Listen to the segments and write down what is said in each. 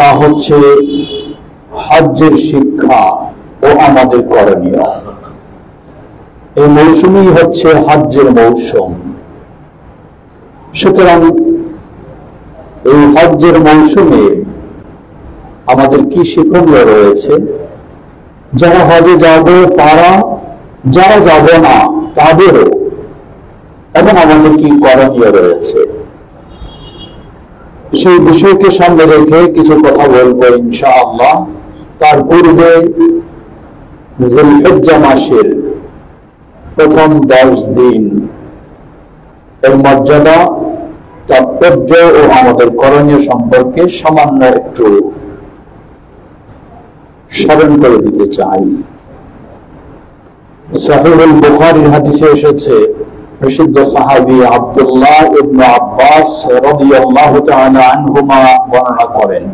তা হচ্ছে হজ্জের শিক্ষা ও আমাদের করণীয়। এই মৌসুমই হচ্ছে হজ্জের মৌসুম। সুতরাং এই হজ্জের মৌসুমে আমাদের কি শিক্ষণীয় রয়েছে, যারা হজে যাবে তারা, যারা যাব না তাদেরও, এবং আমাদের কি করণীয় রয়েছে, সেই বিষয়কে সামনে রেখে কিছু কথা বলবো ইনশাআল্লাহ। তার পূর্বে যুলহিজ্জাহ মাসের প্রথম 10 দিন এর মর্যাদা, তাৎপর্য ও আমাদের করণীয় সম্পর্কে সামান্য একটু স্মরণ করে দিতে চাই। সহিহুল বুখারীর হাদিসে এসেছে, প্রসিদ্ধ সাহাবী আব্দুল্লাহ ইবনে আব্বাস রাদিয়াল্লাহু তাআলা আনহুমা বর্ণনা করেন,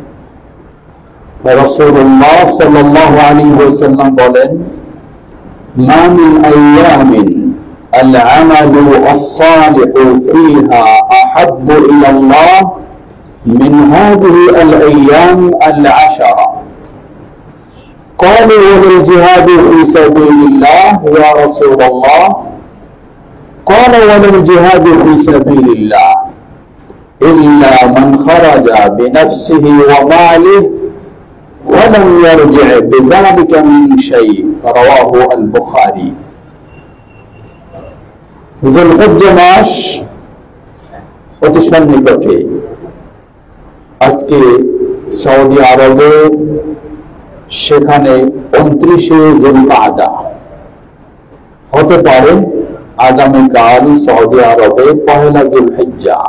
রাসূলুল্লাহ সাল্লাল্লাহু আলাইহি ওয়াসাল্লাম বলেন, মা মিন আইয়ামিন আল-আমালু আস-সালিহু ফীহা আহাব্বু ইলাল্লাহ মিন হাযিহি আল-আইয়াম আল-আশরা। قالوا وما الجهاد في سبيل الله يا رسول الله؟ قال ولا الجهاد في سبيل الله إلا من خرج بنفسه وماله ولم يرجع بذلك من شيء رواه البخاري। যুলহিজ্জাহ মাস অতি সন্নিকটে। আজকে সৌদি আরবে সেখানে 29শে যুলকাদা, হতে পারে আগামীকাল সৌদি আরবে 1 যুলহিজ্জাহ।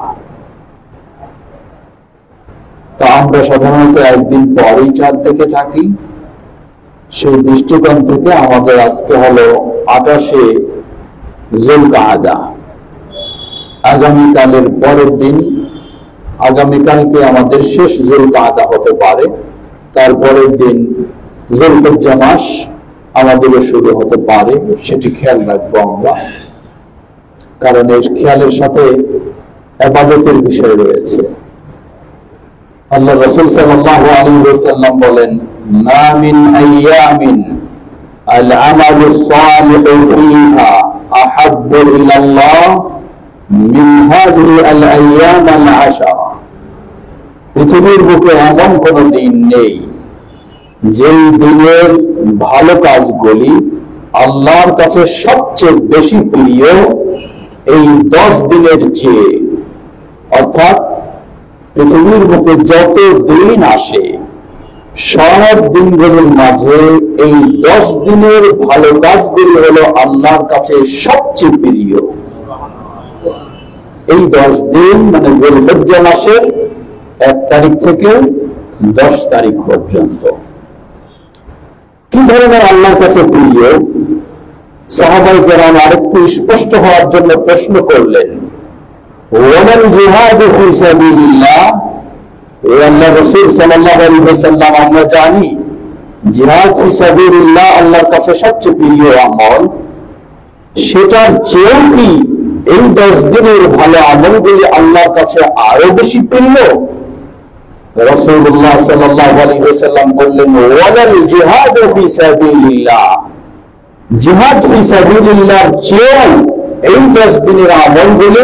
তা আমরা সাধারণত একদিন পরেই চাঁদ দেখে থাকি। সেই দৃষ্টিকোণ থেকে আমাদের আজকে হলো 28শে যুলকাদা। আগামীকালের পরের দিন, আগামীকালকে আমাদের শেষ যুলকাদা হতে পারে, তারপরের দিন যুলহিজ্জাহ মাস আমাদেরও শুরু হতে পারে। সেটি খেয়াল রাখবো আমরা, কারণ এর খেয়ালের সাথে ইবাদতের বিষয় রয়েছে। আল্লাহ রাসূল সাল্লাল্লাহু আলাইহি ওয়াসাল্লাম বলেন, মা মিন আইয়ামিন আল-আমালু সালিহু ফীহা আহাব্বু ইলাল্লাহ মিন হাযিহি আল-আইয়াম আল-আশরা। পৃথিবীর বুকে এমন কোন দিন নেই যেই দিনের ভালো কাজগুলি আল্লাহর কাছে সবচেয়ে বেশি প্রিয় এই 10 দিনের চেয়ে। অর্থাৎ পৃথিবীর বুকে যত দিন আসে, সব দিনগুলোর মাঝে এই 10 দিনের ভালো কাজগুলি হলো আল্লাহর কাছে সবচেয়ে প্রিয়। এই 10 দিন মানে যুলহিজ্জাহ মাসের 1 তারিখ থেকে 10 তারিখ পর্যন্ত কি ধরনের আল্লাহর কাছে প্রিয়, সাহাবায়ে কেরাম আরেকটু স্পষ্ট হওয়ার জন্য প্রশ্ন করলেন, ওয়াল জিহাদু ফি সাবিলিল্লাহ। এ আল্লাহর রাসূল সাল্লাল্লাহু আলাইহি ওয়াসাল্লাম, আমরা জানি জিহাদ ফি সাবিলিল্লাহ আল্লাহর কাছে সবচেয়ে প্রিয় আমল, সেটার চেয়েও কি এই 10 দিনের ভালো আমলগুলি আল্লাহর কাছে আরো বেশি প্রিয়? রাসূলুল্লাহ সাল্লাল্লাহু আলাইহি ওয়াসাল্লাম বললেন, ওয়াল জিহাদু ফি সাবিলিল্লাহ। জিহাদ ফি সাবিলিল্লাহর চেয়েও এই 10 দিনের আমলগুলি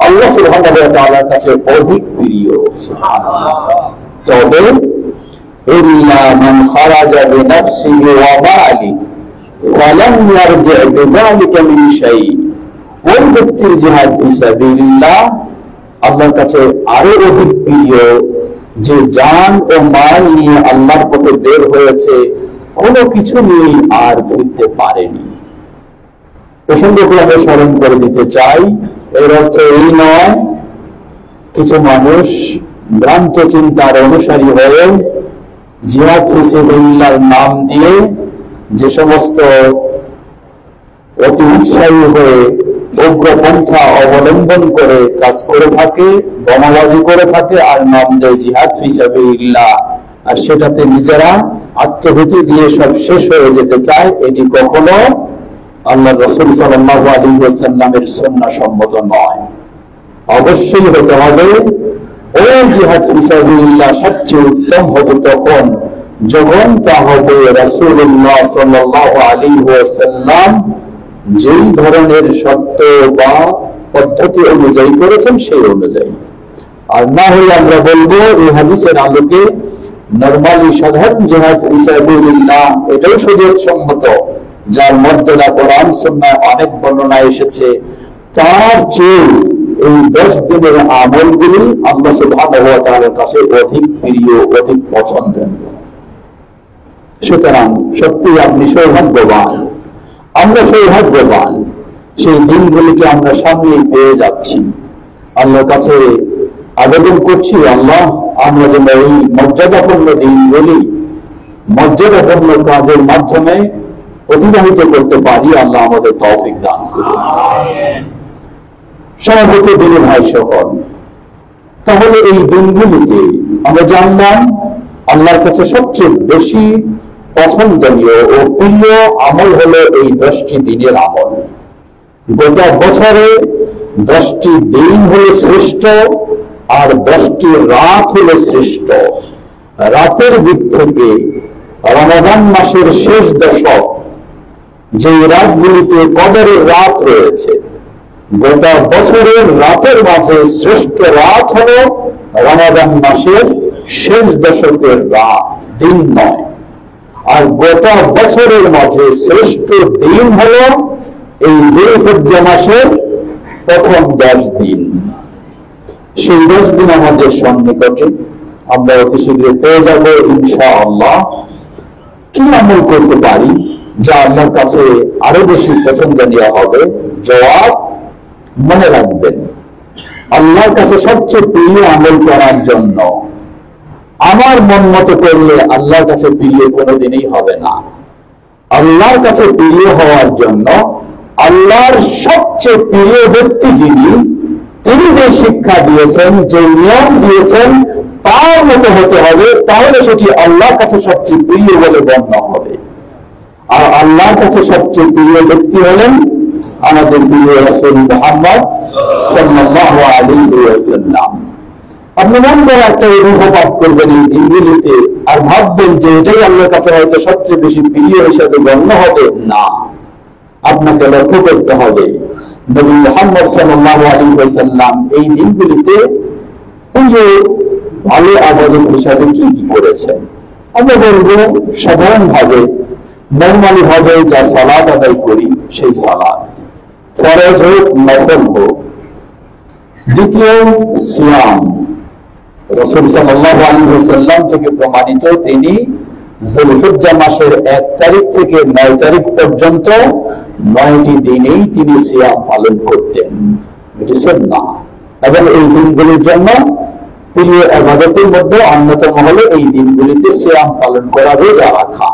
আল্লাহ সুবহানাহু ওয়া তাআলার কাছে অধিক প্রিয়। সুবহানাল্লাহ। তবে ইল্লা মান খারাজা বিনাফসিহি ওয়া মালিহি ওয়ালাম ইয়ারজি বিযালিকা মিন শাই। ওই ব্যক্তির জিহাদ ফি সাবিলিল্লাহ আল্লাহর কাছে আরো অধিক প্রিয়, যে জান ও মাল নিয়ে আল্লাহর পথে বের হয়েছে, কোনো কিছু নিয়ে আর ফিরতে পারেনি। প্রসঙ্গক্রমে স্মরণ করে দিতে চাই, এর অর্থ এই নয় কিছু মানুষ ভ্রান্ত চিন্তার অনুসারী হয়ে জিহাদ ফি সাবিলিল্লাহর নাম দিয়ে যে সমস্ত অতি উৎসাহী হয়ে উগ্রপন্থা অবলম্বন করে কাজ করে থাকে, বোমাবাজি করে থাকে, আর নাম দেয় জিহাদ ফি সাবিলিল্লাহ, আর সেটাতে নিজেরা আত্মহুতি দিয়ে সব শেষ হয়ে যেতে চায়। এটি কখনো আল্লাহ রাসূল সাল্লাল্লাহু আলাইহি ওয়াসাল্লামের সুন্নাহ সম্মত নয়। অবশ্যই হতে হবে ওই জিহাদ ফি সাবিলিল্লাহ সবচেয়ে উত্তম হবে তখন যখন তা হবে রাসূলুল্লাহ সাল্লাল্লাহু আলাইহি ওয়াসাল্লাম যেই ধরনের শর্ত বা পদ্ধতি অনুযায়ী করেছেন সেই অনুযায়ী। আর না হলে আমরা বলবো এই হাদিসের আলোকে নরমালি সাধারণ জিহাদ ফি সাবিলিল্লাহ এটাও শরীয়ত সম্মত, যার মর্যাদা কোরআন সুন্নাহ অনেক বর্ণনা এসেছে, তার চেয়ে এই 10 দিনের আমলগুলি আল্লাহ সুবহানাহু ওয়া তাআলার কাছে অধিক প্রিয়, অধিক পছন্দনীয়। সুতরাং সত্যি আপনি সৌভাগ্যবান, আমরা সৌভাগ্যবান, সেই দিনগুলিকে আমরা সামনে পেয়ে যাচ্ছি। আল্লাহর কাছে আবেদন করছি, আল্লাহ আমরা যেন এই মর্যাদাপূর্ণ দিনগুলি মর্যাদাপূর্ণ কাজের মাধ্যমে অতিবাহিত করতে পারি। আল্লাহ আমাদের তৌফিক দান করুন। সমাগত দিনে ভাই সকল, তাহলে এই দিনগুলিতে আমরা জানলাম আল্লাহর কাছে সবচেয়ে বেশি পছন্দনীয় ও প্রিয় আমল হলো এই 10টি দিনের আমল। গোটা বছরে 10টি দিন হলো শ্রেষ্ঠ, আর 10টি রাত হলো শ্রেষ্ঠ। রাতের দিক থেকে রমাদান মাসের শেষ দশক, যে রাতগুলিতে কদরের রাত রয়েছে, গোটা বছরের রাতের মাঝে শ্রেষ্ঠ রাত হলো রমাদান মাসের শেষ দশকের রাত, দিন নয়। আর গোটা বছরের মাঝে শ্রেষ্ঠ দিন হলো এই যুলহিজ্জা মাসের প্রথম 10 দিন। সেই 10 দিন আমাদের সন্নিকটে, আমরা অতি শীঘ্রই পেয়ে যাব ইনশাআল্লাহ। কি আমল করতে পারি যা আল্লাহর কাছে আরো বেশি পছন্দনীয় হবে? জবাব মনে রাখবেন, আল্লাহর কাছে সবচেয়ে প্রিয় আমল করার জন্য আমার মন মতো করলে আল্লাহর কাছে প্রিয় কোনোদিনই হবে না। আল্লাহর কাছে প্রিয় হওয়ার জন্য আল্লাহর সবচেয়ে প্রিয় ব্যক্তি যিনি, তিনি যে শিক্ষা দিয়েছেন, যে নিয়ম দিয়েছেন, তার মতো হতে হবে, তাহলে সেটি আল্লাহর কাছে সবচেয়ে প্রিয় বলে গণ্য হবে। আর আল্লাহর কাছে সবচেয়ে প্রিয় ব্যক্তি হলেন আমাদের প্রিয় রাসূল মুহাম্মদ সাল্লাল্লাহু আলাইহি ওয়াসাল্লাম। আপনি মন করে একটা অনুভব করবেন এই দিনগুলিতে, আর ভাববেন যে এটাই আল্লাহর কাছে হয়তো সবচেয়ে বেশি প্রিয় হিসেবে গণ্য হবে না। আপনাকে লক্ষ্য করতে হবে নবী মুহাম্মদ সাল্লাল্লাহু আলাইহি ওয়াসাল্লাম এই দিনগুলিতে প্রিয় ভালো আবাদত হিসাবে কি কি করেছেন। আমরা বলবো সাধারণভাবে নরমালি ভাবে যা সালাত আদায় করি সেই সালাত, ফরজ হোক নফল হোক। দ্বিতীয় সিয়াম, রাসূল সাল্লাল্লাহু আলাইহি ওয়াসাল্লাম থেকে প্রমাণিত, তিনি যুলহিজ্জা মাসের 1 তারিখ থেকে 9 তারিখ পর্যন্ত 9টি দিনেই তিনি সিয়াম পালন করতেন, এটি সুন্নাহ। এবং এই দিনগুলির জন্য প্রিয় ইবাদতের মধ্যে অন্যতম হলো এই দিনগুলিতে সিয়াম পালন করা, রোজা রাখা।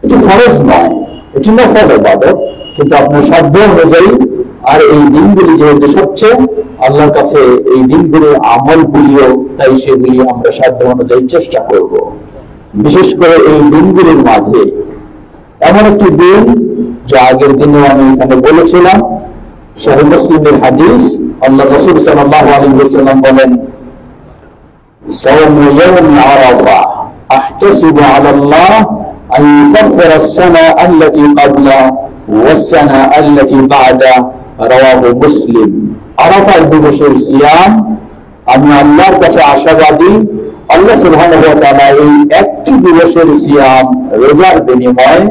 এটি ফরজ নয়, এটি নফল ইবাদত, কিন্তু আপনার সাধ্য অনুযায়ী। আর এই দিনগুলি যেহেতু সবচেয়ে আল্লাহর কাছে এই দিনগুলির আমল প্রিয়, তাই সেগুলি আমরা সাধ্য অনুযায়ী চেষ্টা করব। বিশেষ করে এই দিনগুলির মাঝে এমন একটি দিন যা আগের দিনে আমি এখানে বলেছিলাম, সহিহ মুসলিমের হাদিস, আল্লাহ রাসূল সাল্লাল্লাহু আলাইহি ওয়াসাল্লাম বলেন, সাওমু ইয়াউমি আরাফা আহতাসিবু আলাল্লাহ আন ইউকাফিরা আস-সানা আল্লাতী ক্বাবলা ওয়াস-সানা আল্লাতী বা'দা, রাওয়াহু মুসলিম। আরাফা দিবসের সিয়াম আমি আল্লাহর কাছে আশাবাদী, আল্লাহ সুবহানাহু ওয়া তাআলা এই একটি দিবসের সিয়াম রোজার বিনিময়ে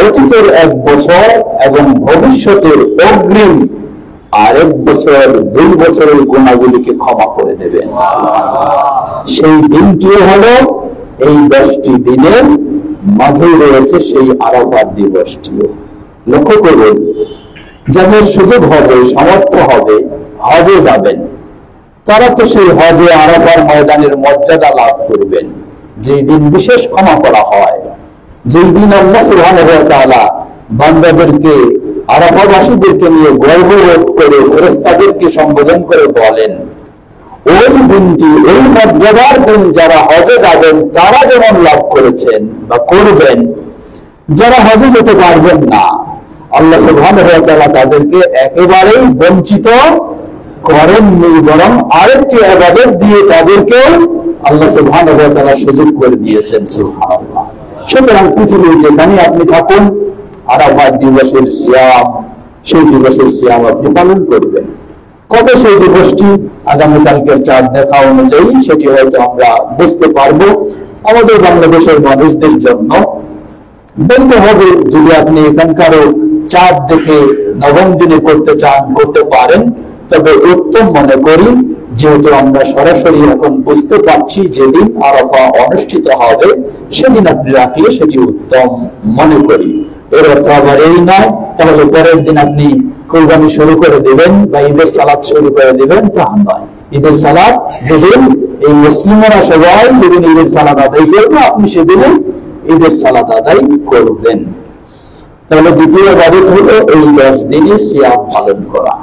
অতীতের 1 বছর এবং ভবিষ্যতের অগ্রিম আরেক বছর, 2 বছরের গুনাহগুলিকে ক্ষমা করে দেবেন। সেই দিনটি হলো এই 10টি দিনের মাঝে রয়েছে সেই আরাফার দিবসটিও। লক্ষ্য করুন, যাদের সুযোগ হবে, সামর্থ্য হবে, হজে যাবেন, তারা তো সেই হজে আরাফার ময়দানের মর্যাদা লাভ করবেন, যেই দিন বিশেষ ক্ষমা করা হয়, যেই দিন আল্লাহ সুবহানাহু ওয়া তাআলা বান্দাদেরকে, আরাফাবাসীদেরকে নিয়ে গর্ববোধ করে ফেরেশতাদেরকে সম্বোধন করে বলেন, ওই দিনটি, এই মর্যাদার দিন যারা হজে যাবেন তারা যেমন লাভ করেছেন বা করবেন, যারা হজে যেতে পারবেন না, আল্লাহ সুবহানাহু ওয়া তাআলা তাদেরকে একেবারেই বঞ্চিত করেননি, বরং আরেকটি ইবাদত দিয়ে তাদেরকেও আল্লাহ সুবহানাহু ওয়া তাআলা সুযোগ করে দিয়েছেন। সুবহানাল্লাহ। সুতরাং পৃথিবীর যেখানে আপনি থাকুন, আরাফাত দিবসের সিয়াম, সেই দিবসের সিয়াম আপনি পালন করবেন। কবে সেই দিবসটি? আগামীকালকের চাঁদ দেখা অনুযায়ী সেটি হয়তো আমরা বুঝতে পারবো। আমাদের বাংলাদেশের মানুষদের জন্য বলতে হবে, যদি আপনি এখানকারও চাঁদ দেখে নবম দিনে করতে চান, করতে পারেন, তবে উত্তম মনে করি, যেহেতু আমরা সরাসরি এখন বুঝতে পারছি যেদিন আরাফা অনুষ্ঠিত হবে, সেদিন আপনি রাখলে সেটি উত্তম মনে করি। এর অর্থ আবার এই নয় তাহলে পরের দিন আপনি কুরবানি শুরু করে দিবেন বা ঈদের সালাত শুরু করে দিবেন, তা নয়। ঈদের সালাত যেদিন এই মুসলিমরা সবাই যেদিন ঈদের সালাত আদায় করবে, আপনি সেদিনে ঈদের সালাত আদায় করবেন। তাহলে দ্বিতীয় ইবাদত হলো এই 10 দিনে সিয়াম পালন করা।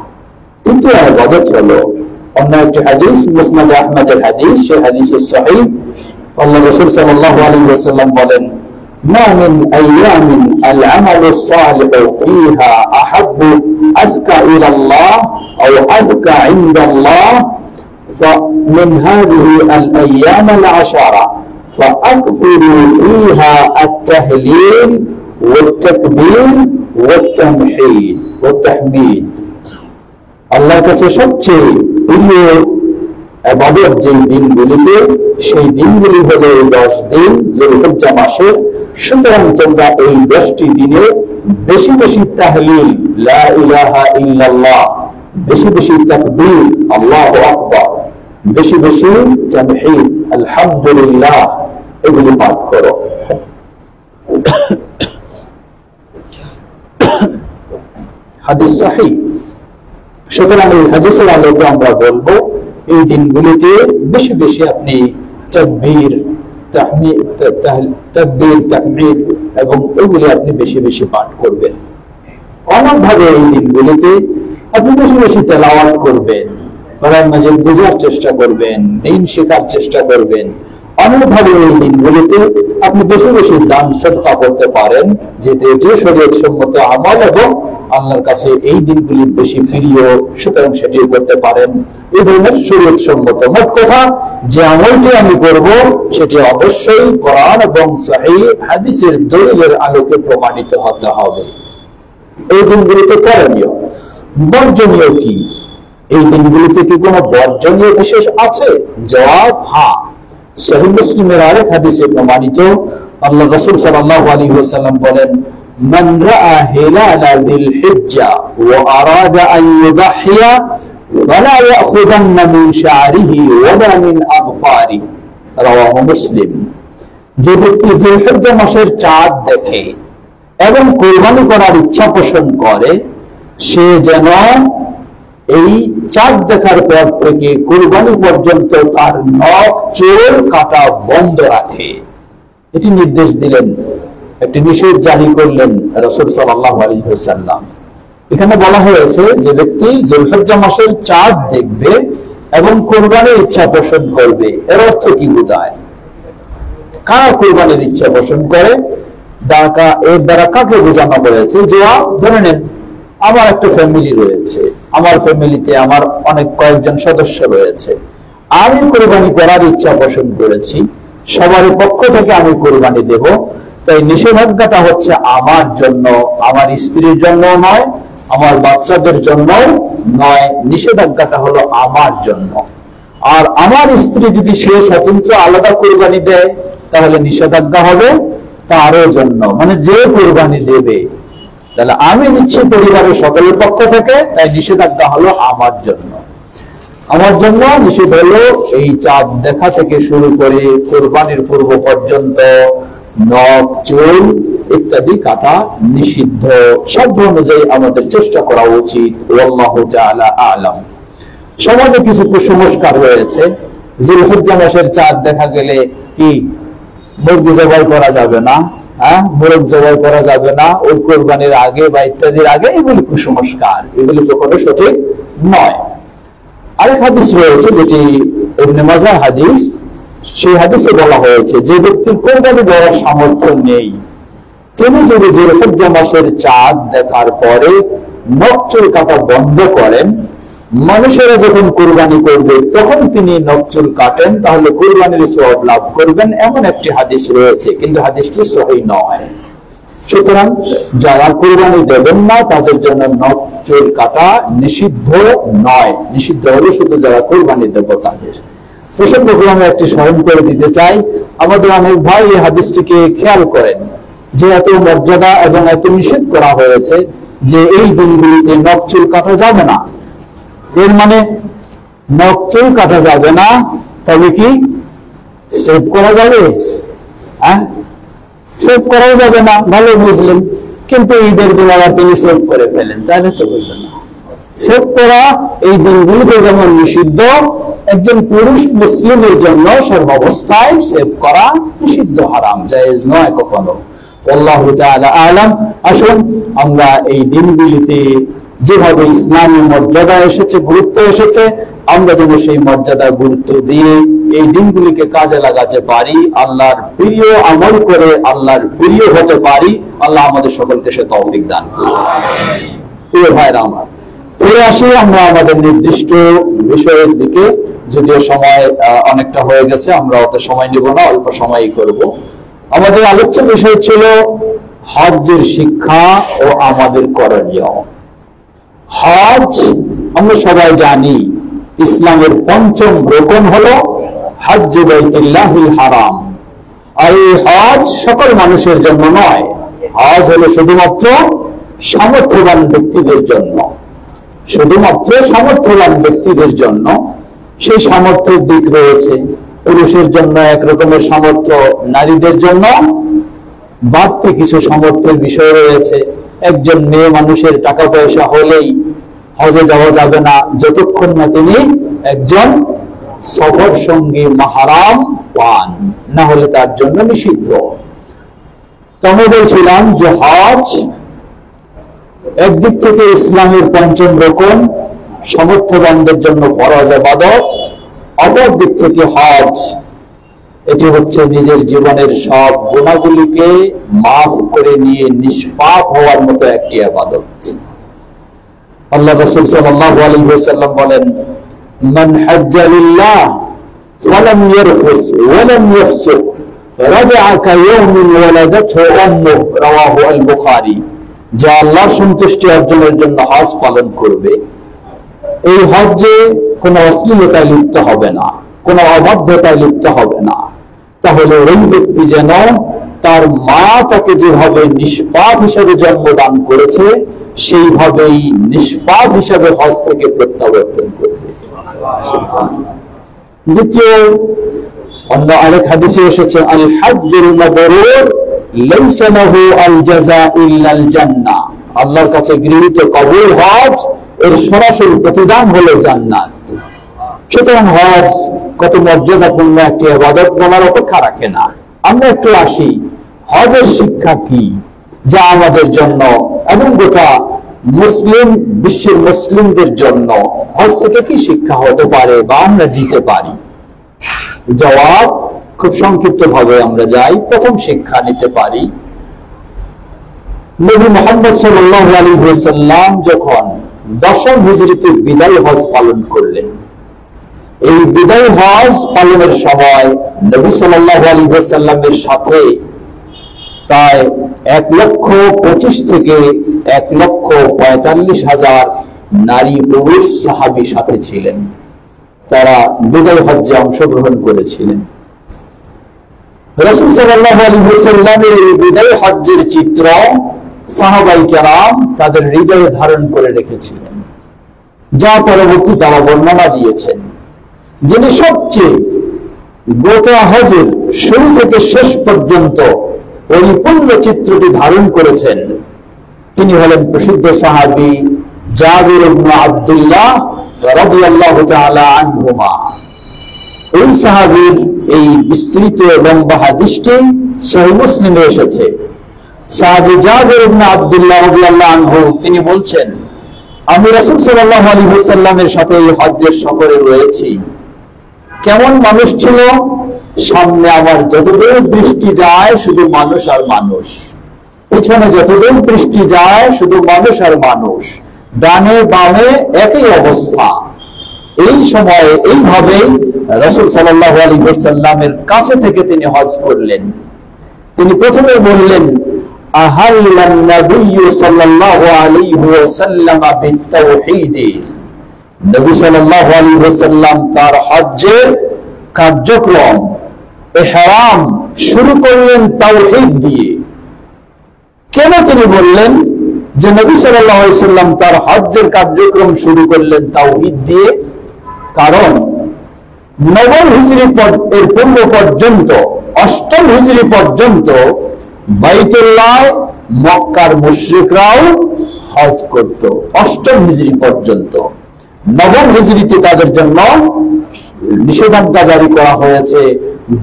তৃতীয় ইবাদত হলো অন্য একটি হাদিস, মুসনাদ আহমদের হাদিস, সেই হাদিসের সহিহ আল্লাহ রাসূল সাল্লাল্লাহু আলাইহি ওয়াসাল্লাম বলেন, মা মিন আইয়ামিন আল আমালু সালিহু ফিহা আহাব্বু আযকা ইলাল্লাহ আও আযকা ইনদাল্লাহ فمن هذه الأيام العشرة فأكثروا فيها التهليل والتكبير والتحميد। আল্লাহর কাছে সবচেয়ে প্রিয় ইবাদত যে দিনগুলিতে, সেই দিনগুলি হলো এই 10 দিন যুলহিজ্জা মাসের। সুতরাং তোমরা এই 10টি দিনে বেশি বেশি তাহলিল, লা ইলাহা ইল্লাল্লাহ, বেশি বেশি তাকবীর, আল্লাহু আকবার, বেশি বেশি তামহিদ, আলহামদুলিল্লাহ, এগুলি পাঠ করো। হাদিস সহিহ। সুতরাং এই হাদিসের আলোকে আমরা বলবো, এই দিনগুলিতে বেশি বেশি আপনি তাকবীর, তাহমিদ এবং এগুলি আপনি বেশি বেশি পাঠ করবেন। অন্যভাবে এই দিনগুলিতে আপনি বেশি বেশি তেলাওয়াত করবেন, কোরআন মাজিদ বোঝার চেষ্টা করবেন, দ্বীন শেখার চেষ্টা করবেন। অন্যভাবে এই দিনগুলিতে আপনি বেশি বেশি দান সদকা করতে পারেন, যেতে যে শরীয়ত সম্মত আমল এবং আল্লাহর কাছে এই দিনগুলি বেশি প্রিয়, সুতরাং সেটি করতে পারেন। এই ধরনের শরীয়ত সম্মত, মোট কথা যে আমলটি আমি করব সেটি অবশ্যই কোরআন এবং সহিহ হাদিসের দলিলের আলোকে প্রমাণিত হতে হবে। এই দিনগুলিতে করণীয়, বর্জনীয় কি? এই দিনগুলিতে কি কোনো বর্জনীয় বিশেষ আছে? জবাব হ্যাঁ। সহিহ মুসলিমের আরেক হাদিসে প্রমাণিত, আল্লাহ রাসূল সাল্লাল্লাহু আলাইহি ওয়াসাল্লাম বলেন, মান রাআ হিলালা যিল হিজ্জা ওয়া আরাদা আন ইউদাহিয়া ফালা ইয়াখুদান্না মিন শা'রিহি ওয়ালা মিন আযফারিহি, রাওয়াহু মুসলিম। যে ব্যক্তি যুলহিজ্জা মাসের চাঁদ দেখে এবং কুরবানি করার ইচ্ছা পোষণ করে, সে যেন এই চাঁদ দেখার পর থেকে কুরবানি পর্যন্ত তার নখ চুল কাটা বন্ধ রাখে। এটি নির্দেশ দিলেন, একটি নিষেধ জারি করলেন রাসূল সাল্লাল্লাহু আলাইহি ওয়াসাল্লাম। এখানে বলা হয়েছে যে ব্যক্তি যুলহিজ্জা মাসের চাঁদ দেখবে এবং কুরবানির ইচ্ছা পোষণ করবে। এর অর্থ কি বোঝায়? কারা কুরবানির ইচ্ছা পোষণ করে? এর দ্বারা কাকে বোঝানো হয়েছে? যে ধরে নেন আমার একটা ফ্যামিলি রয়েছে, আমার ফ্যামিলিতে আমার অনেক কয়েকজন সদস্য রয়েছে, আমি কুরবানি করার ইচ্ছা পোষণ করেছি, সবার পক্ষ থেকে আমি কুরবানি দেব, তাই নিষেধাজ্ঞাটা হচ্ছে আমার জন্য, আমার স্ত্রীর জন্য নয়, আমার বাচ্চাদের জন্য নয়, নিষেধাজ্ঞাটা হলো আমার জন্য। আর আমার স্ত্রী যদি সে স্বতন্ত্র আলাদা কুরবানি দেয়, তাহলে নিষেধাজ্ঞা হবে তারও জন্য, মানে যে কুরবানি দেবে। তাহলে আমি দিচ্ছি পরিবারের সকলের পক্ষ থেকে, তাই নিষেধাজ্ঞা হলো আমার জন্য। আমার জন্য নিষেধ হলো এই চাঁদ দেখা থেকে শুরু করে কুরবানির পূর্ব পর্যন্ত নখ চুল ইত্যাদি কাটা নিষিদ্ধ। সাধ্য অনুযায়ী আমাদের চেষ্টা করা উচিত। আল্লাহু তাআলা আ'লাম। সমাজে কিছু কুসংস্কার রয়েছে, যুলহিজ্জা মাসের চাঁদ দেখা গেলে কি মুরগি জবাই করা যাবে না, মোরগ জবাই করা যাবে না ওই কোরবানির আগে বা ইত্যাদির আগে, এগুলি কুসংস্কার, এগুলি কখনো সঠিক নয়। আরেক হাদিস রয়েছে যেটি ইবনে মাজাহ হাদিস, সেই হাদিসে বলা হয়েছে যে ব্যক্তির কোরবানি দেওয়ার সামর্থ্য নেই, তিনি যদি যুলহিজ্জা মাসের চাঁদ দেখার পরে নখ চুল কাটা বন্ধ করেন, মানুষেরা যখন কুরবানি করবে তখন তিনি নখ চুল কাটেন, তাহলে কুরবানির সওয়াব লাভ করবেন, এমন একটি হাদিস রয়েছে, কিন্তু হাদিসটি সহিহ নয়। সুতরাং যারা কুরবানি দেবেন না তাদের জন্য নখ চুল কাটা নিষিদ্ধ নয়, নিষিদ্ধ হলো শুধু যারা কুরবানি দেব তাদের। প্রসঙ্গকে আমি একটি স্মরণ করে দিতে চাই, আমাদের অনেক ভাই এই হাদিসটিকে খেয়াল করেন যে এত মর্যাদা এবং এত নিষেধ করা হয়েছে যে এই দিনগুলিতে নখ চুল কাটা যাবে না। এর মানে নখ চুল কাটা যাবে না, তবে কি সেভ করা যাবে? হ্যাঁ, সেভ করাও যাবে না, ভালো বুঝলেন, কিন্তু ঈদের দিন আবার তিনি সেভ করে ফেলেন, তাহলে তো বুঝলেন না। সেভ করা এই দিনগুলিতে যেমন নিষিদ্ধ, একজন পুরুষ মুসলিমের জন্য সর্বাবস্থায় সেভ করা নিষিদ্ধ, হারাম, জায়েজ নয় কখনো। আল্লাহু তাআলা আ'লাম। আসুন আমরা এই দিনগুলিতে যেভাবে ইসলামী মর্যাদা এসেছে, গুরুত্ব এসেছে, আমরা যেন সেই মর্যাদা গুরুত্ব দিয়ে এই দিনগুলিকে কাজে লাগাতে পারি, আল্লাহর প্রিয় আমল করে আল্লাহর প্রিয় হতে পারি। আল্লাহ আমাদের সকলকে সে তৌফিক দান করুন। প্রিয় ভাইরা আমার, ফিরে আসি আমরা আমাদের নির্দিষ্ট বিষয়ের দিকে। যদিও সময় অনেকটা হয়ে গেছে, আমরা অত সময় নেব না, অল্প সময়ই করব। আমাদের আলোচ্য বিষয় ছিল হজ্জের শিক্ষা ও আমাদের করণীয়। হজ আমরা সবাই জানি ইসলামের পঞ্চম রোকন হলো হজ্জ বাইতুল্লাহিল হারাম। আর এই হজ সকল মানুষের জন্য নয়, হজ হলো শুধুমাত্র সামর্থ্যবান ব্যক্তিদের জন্য, শুধুমাত্র সামর্থ্যবান ব্যক্তিদের জন্য। সেই সামর্থ্যের দিক রয়েছে, পুরুষের জন্য এক রকমের সামর্থ্য, নারীদের জন্য বাড়তি কিছু সামর্থ্যের বিষয় রয়েছে। একজন মেয়ে মানুষের টাকা পয়সা হলেই হজে যাওয়া যাবে না, যতক্ষণ না তিনি একজন সফর সঙ্গী মাহরাম পান, না হলে তার জন্য নিষিদ্ধ। তো আমি বলছিলাম যে হজ একদিক থেকে ইসলামের পঞ্চম রকম, সামর্থ্যবানদের জন্য ফরজ ইবাদত। অপর দিক থেকে হজ এটি হচ্ছে নিজের জীবনের সব গুনাহগুলিকে মাফ করে নিয়ে নিষ্পাপ হওয়ার মতো একটি ইবাদত। আল্লাহ রাসূল সাল্লাল্লাহু আলাইহি ওয়াসাল্লাম বলেন, মান হাজ্জা লিল্লাহ ওয়ালাম ইয়ারফুস ওয়ালাম ইয়াফসুক রাজা'a কায়াউমিন ওয়ালাদাতহু উম্মুহু, রাওয়াহু আল বুখারী। যে আল্লাহর সন্তুষ্টি অর্জনের জন্য হজ পালন করবে, এই হজ্জে কোনো অশ্লীলতায় লিপ্ত হবে না, কোনো অবাধ্যতায় লিপ্ত হবে না, তাহলে ওই ব্যক্তি যেন তার মা তাকে যেভাবে নিষ্পাপ হিসাবে জন্মদান করেছে সেইভাবেই নিষ্পাপ হিসাবে হজ থেকে প্রত্যাবর্তন করবে। দ্বিতীয় অন্য আরেক হাদিসে এসেছে, আল হাজ্জুল মাবরুর লাইসা লাহু আল জাযা ইল্লাল জান্নাহ। আল্লাহর কাছে গৃহীত কবুল হজ, এর সরাসরি প্রতিদান হলো জান্নাত। সুতরাং হজ কত মর্যাদাপূর্ণ একটি ইবাদত বলার অপেক্ষা রাখে না। আমরা একটু আসি, হজের শিক্ষা কি, যা আমাদের জন্য এবং গোটা মুসলিম বিশ্বের মুসলিমদের জন্য হজ থেকে কি শিক্ষা হতে পারে বা আমরা দিতে পারি। জবাব খুব সংক্ষিপ্ত ভাবে আমরা যাই। প্রথম শিক্ষা নিতে পারি, নবী মুহাম্মদ সাল্লাল্লাহু আলাইহি ওয়াসাল্লাম যখন 10ম হিজরিতে বিদায় হজ পালন করলেন, এই বিদায় হজ পালনের সময় নবী সাল্লাল্লাহু আলাইহি ওয়াসাল্লামের সাথে প্রায় 1,25,000 থেকে 1,45,000 নারী পুরুষ সাহাবী সাথে ছিলেন। তারা বিদায় হজ্জে অংশগ্রহণ করেছিলেন। রাসূল সাল্লাল্লাহু আলাইহি ওয়াসাল্লামের এই বিদায় হজ্জের চিত্র সাহাবায়ে কেরাম তাদের হৃদয়ে ধারণ করে রেখেছিলেন, যা পরবর্তী তারা বর্ণনা দিয়েছেন। যিনি সবচেয়ে গোটা হজের শুরু থেকে শেষ পর্যন্ত পরিপূর্ণ চিত্রটি ধারণ করেছেন, তিনি হলেন প্রসিদ্ধ সাহাবী জাবির ইবনে আব্দুল্লাহ রাদিয়াল্লাহু তাআলা আনহুমা। এই সাহাবীর এই বিস্তৃত লম্বা হাদিসটি সহিহ মুসলিমে এসেছে। সাহাবী জাবির ইবনে আব্দুল্লাহ রাদিয়াল্লাহু আনহু তিনি বলছেন, আমি রাসূল সাল্লাল্লাহু আলাইহি ওয়াসাল্লামের সাথে এই হজ্জের সফরে রয়েছি। কেমন মানুষ ছিল, সামনে আমার যতদূর দৃষ্টি যায় শুধু মানুষ আর মানুষ, পিছনে যতদূর দৃষ্টি যায় শুধু মানুষ আর মানুষ। ডানে বামে একই অবস্থা। এই সময়ে এইভাবে রাসূল সাল্লাল্লাহু আলাইহি ওয়াসাল্লামের কাছে থেকে তিনি হজ করলেন। তিনি প্রথমে বললেন, আহাল্লান নবী সাল্লাল্লাহু আলাইহি ওয়াসাল্লাম বিত-তাওহীদ। নবী সাল্লাল্লাহু আলাইহি ওয়াসাল্লাম তার হজ্জের কার্যক্রম ইহরাম শুরু করলেন তাওহীদ দিয়ে। কেন তিনি বললেন যে নবী সাল্লাল্লাহু আলাইহি ওয়াসাল্লাম তার হজ্জের কার্যক্রম শুরু করলেন তাওহীদ দিয়ে? কারণ নবম হিজরি এর পূর্ব পর্যন্ত, অষ্টম হিজরি পর্যন্ত বাইতুল্লাহ মক্কার মুশরিকরাও হজ করত। অষ্টম হিজরি পর্যন্ত। নবম হিজরিতে তাদের জন্য নিষেধাজ্ঞা জারি করা হয়েছে।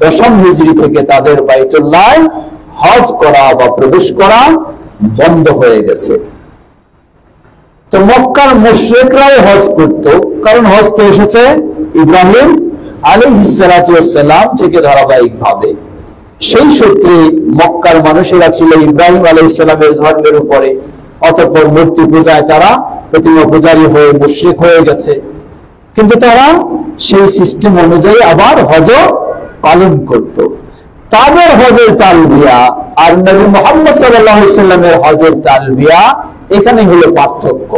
দশম হিজরি থেকে তাদের বাইতুল্লাহ হজ করা বা প্রবেশ করা বন্ধ হয়ে গেছে। তো মক্কার মুশরিকরাও হজ করত, কারণ হজ তো এসেছে ইব্রাহিম আলাইহিস সালাতু ওয়াস সালাম থেকে ধারাবাহিকভাবে। সেই সূত্রে মক্কার মানুষেরা ছিল ইব্রাহিম আলাইহিস সালামের ধর্মের উপরে। অতঃপর মূর্তি পূজায় তারা প্রতিমা পূজারী হয়ে মুশরিক হয়ে গেছে, কিন্তু তারা সেই সিস্টেম অনুযায়ী আবার হজ পালন করত। তাদের হজের তালবিয়া আর নবী মুহাম্মদ সাল্লাল্লাহু আলাইহি ওয়াসাল্লামের হজের তালবিয়া, এখানে হলো পার্থক্য।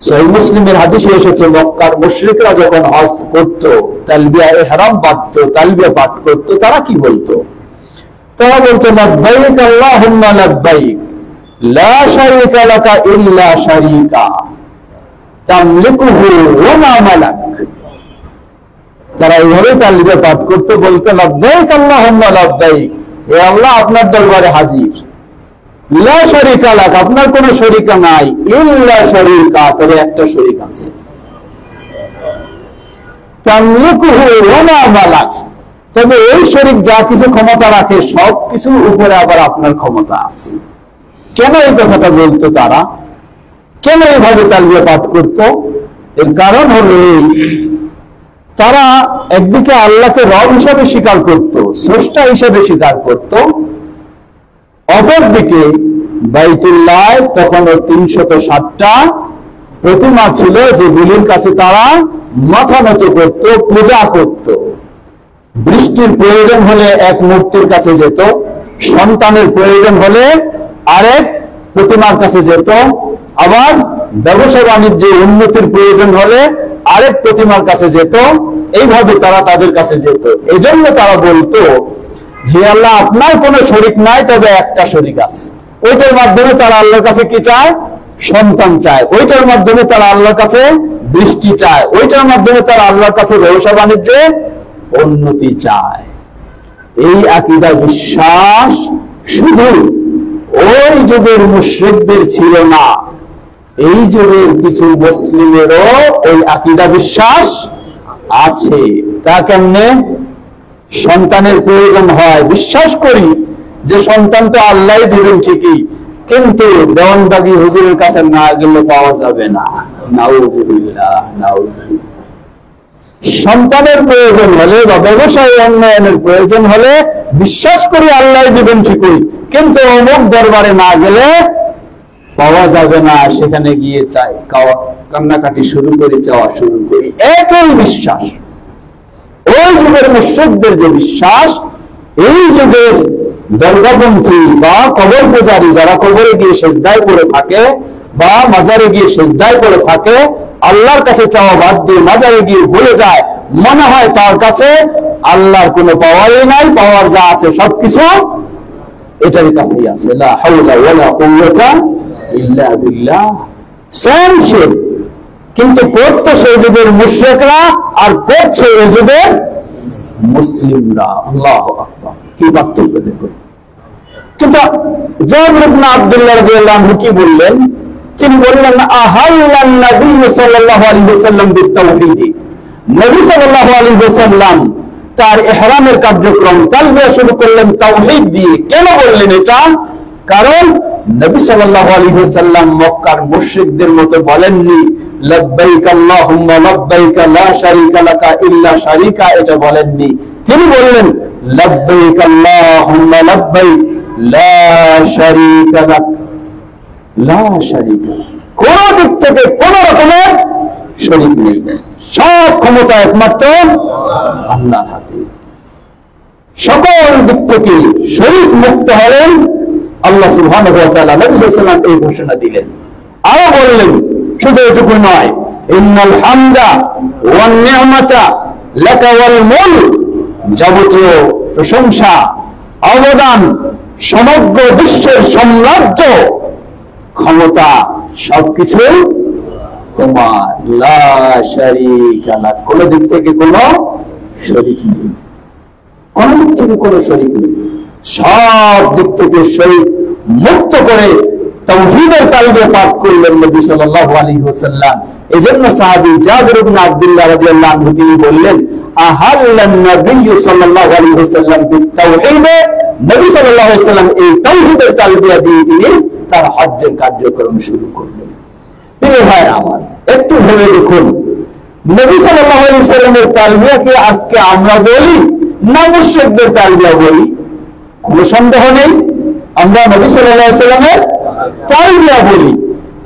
সহিহ মুসলিমের হাদিসে এসেছে, মক্কার মুশরিকরা যখন হজ করত, তালবিয়া ইহরাম বাঁধত, তালবিয়া পাঠ করত, তারা কি বলতো? তারা বলতো, লাব্বাইক আল্লাহুম্মা লাব্বাইক লা শারীকা লাকা ইল্লা শারীকা তামলিকুহু ওয়া মা মালাক। তারা এইভাবে তালবিয়া পাঠ করত, বলতো, লাব্বাইক আল্লাহুম্মা লাব্বাইক, হে আল্লাহ আপনার দরবারে হাজির, লা শারীকা লাক, আপনার কোনো শরীকা নাই, ইল্লা শারীকা, তবে একটা শরীক আছে, তামলিকুহু ওয়া মা মালাক, তবে এই শরীক যা কিছু ক্ষমতা রাখে সব কিছুর উপরে আবার আপনার ক্ষমতা আছে। কেন এই কথাটা বলতো তারা? কেন এইভাবে তালবিয়া পাঠ করত? এর কারণ হলো তারা একদিকে আল্লাহকে রব হিসাবে স্বীকার করত, স্রষ্টা হিসাবে স্বীকার করত, অপরদিকে বাইতুল্লাহ তখনও ৩৬০টা প্রতিমা ছিল, যেগুলির কাছে তারা মাথা নত করত, পূজা করত। বৃষ্টির প্রয়োজন হলে এক মূর্তির কাছে যেত, সন্তানের প্রয়োজন হলে আরেক প্রতিমার কাছে যেত, আবার ব্যবসা বাণিজ্যে উন্নতির প্রয়োজন হলে আরেক প্রতিমার কাছে যেত। এইভাবে তারা তাদের কাছে যেত। এই জন্য তারা বলতো যে আল্লাহ আপনার কোনো শরীক নাই, তবে একটা শরীক আছে। ওইটার মাধ্যমে তারা আল্লাহর কাছে কি চায়? সন্তান চায়। ওইটার মাধ্যমে তারা আল্লাহর কাছে বৃষ্টি চায়। ওইটার মাধ্যমে তারা আল্লাহর কাছে ব্যবসা বাণিজ্যে উন্নতি চায়। এই আকীদা বিশ্বাস শুধু ওই যুগের মুশরিকদের ছিল না, এই যুগের কিছু মুসলিমেরও ওই আকীদা বিশ্বাস আছে। তা কেমনে? সন্তানের প্রয়োজন হয়, বিশ্বাস করি যে সন্তান তো আল্লাহ দিবেন ঠিকই, কিন্তু দেওয়ানবাগী হুজুরের কাছে না গেলে পাওয়া যাবে না। নাউযুবিল্লাহ, নাউযুবিল্লাহ। সন্তানের প্রয়োজন হলে বা ব্যবসায় উন্নয়নের প্রয়োজন হলে বিশ্বাস করি আল্লাহ দিবেন ঠিকই, কিন্তু অমুক দরবারে না গেলে পাওয়া যাবে না। সেখানে গিয়ে চাই, কান্নাকাটি শুরু করি, চাওয়া শুরু করি। একই বিশ্বাস। ওই যুগের মুশরিকদের যে বিশ্বাস, এই যুগের দরগাপন্থী বা কবর পূজারী যারা কবরে গিয়ে সেজদায় করে থাকে বা মাজারে গিয়ে সেজদায় করে থাকে, আল্লাহর কাছে চাওয়া বাদ দিয়ে মাজারে গিয়ে ভুলে যায়, মনে হয় তার কাছে আল্লাহর কোনো পাওয়ারই নাই, পাওয়ার যা আছে সবকিছু এটার কাছেই আছে। লা হাওলা ওয়ালা কুওয়াতা ইল্লা বিল্লাহ। সেম শিরক, কিন্তু করত সেই যুগের মুশরিকরা আর করছে এই যুগের মুসলিমরা। আল্লাহু আকবার, কি পার্থক্য দেখুন। কিন্তু জাবির ইবনে আব্দুল্লাহ রাদিয়াল্লাহু আনহু কি বললেন? তিনি বললেন, আহাল্লান নবী সাল্লাল্লাহু আলাইহি ওয়াসাল্লাম বিত-তাওহীদ। নবী সাল্লাল্লাহু আলাইহি ওয়াসাল্লাম তার ইহরামের কার্যক্রম তালবিয়া শুরু করলেন তাওহীদ দিয়ে। কেন বললেন এটা? কারণ নবী সাল্লাল্লাহু আলাইহি ওয়াসাল্লাম মক্কার মুশরিকদের মতো বলেননি লাব্বাইক আল্লাহুম্মা লাব্বাইক লা শারীকা লাকা ইল্লা শারীকা, এটা বলেননি। তিনি বললেন লাব্বাইক আল্লাহুম্মা লাব্বাইক লা শারীকা লাক, লা শারীকা, কোন দিক থেকে কোন রকমের শরীক নেই। সব ক্ষমতা একমাত্র আল্লাহর হাতে। সকল দিক থেকে শরীক মুক্ত হলেন আল্লাহ সুবহানাহু ওয়া তাআলা। নবী সাল্লাল্লাহু আলাইহি ওয়াসাল্লাম এই ঘোষণা দিলেন। আরো বললেন, শুধু এটুকু নয়, ইন্নাল হামদা ওয়ান নি'মাতা লাকা ওয়াল মুলক, যাবতীয় প্রশংসা, অবদান, সমগ্র বিশ্বের সাম্রাজ্য, ক্ষমতা, সবকিছু তোমার। লা শারীকা লাক, কোন দিক থেকে কোন শরীক নেই, কোন দিক থেকে কোন শরীক নেই। সব দিক থেকে শরীক মুক্ত করে তাওহীদের কালিমা পাঠ করলেন নবী সাল্লাল্লাহু আলাইহি ওয়াসাল্লাম। এজন্য সাহাবী জাবির ইবনে আব্দুল্লাহ রাদিয়াল্লাহু আনহু তিনি বললেন, আহাল্লান নবী সাল্লাল্লাহু আলাইহি ওয়াসাল্লাম বিতাওহীদ, নবী সাল্লাল্লাহু আলাইহি ওয়াসাল্লাম এই তাওহীদের কালিমা দিয়ে তিনি তার হজ্জের কার্যক্রম শুরু করলেন। প্রিয় ভাইরা আমার, একটু ভেবে দেখুন, নবী সাল্লাল্লাহু আলাইহি ওয়াসাল্লামের তালবিয়া কি আজকে আমরা বলি না মুশরিকদের তালবিয়া বলি? কোনো সন্দেহ নেই আমরা নবী সাল্লাল্লাহু আলাইহি ওয়াসাল্লামের তালবিয়া বলি,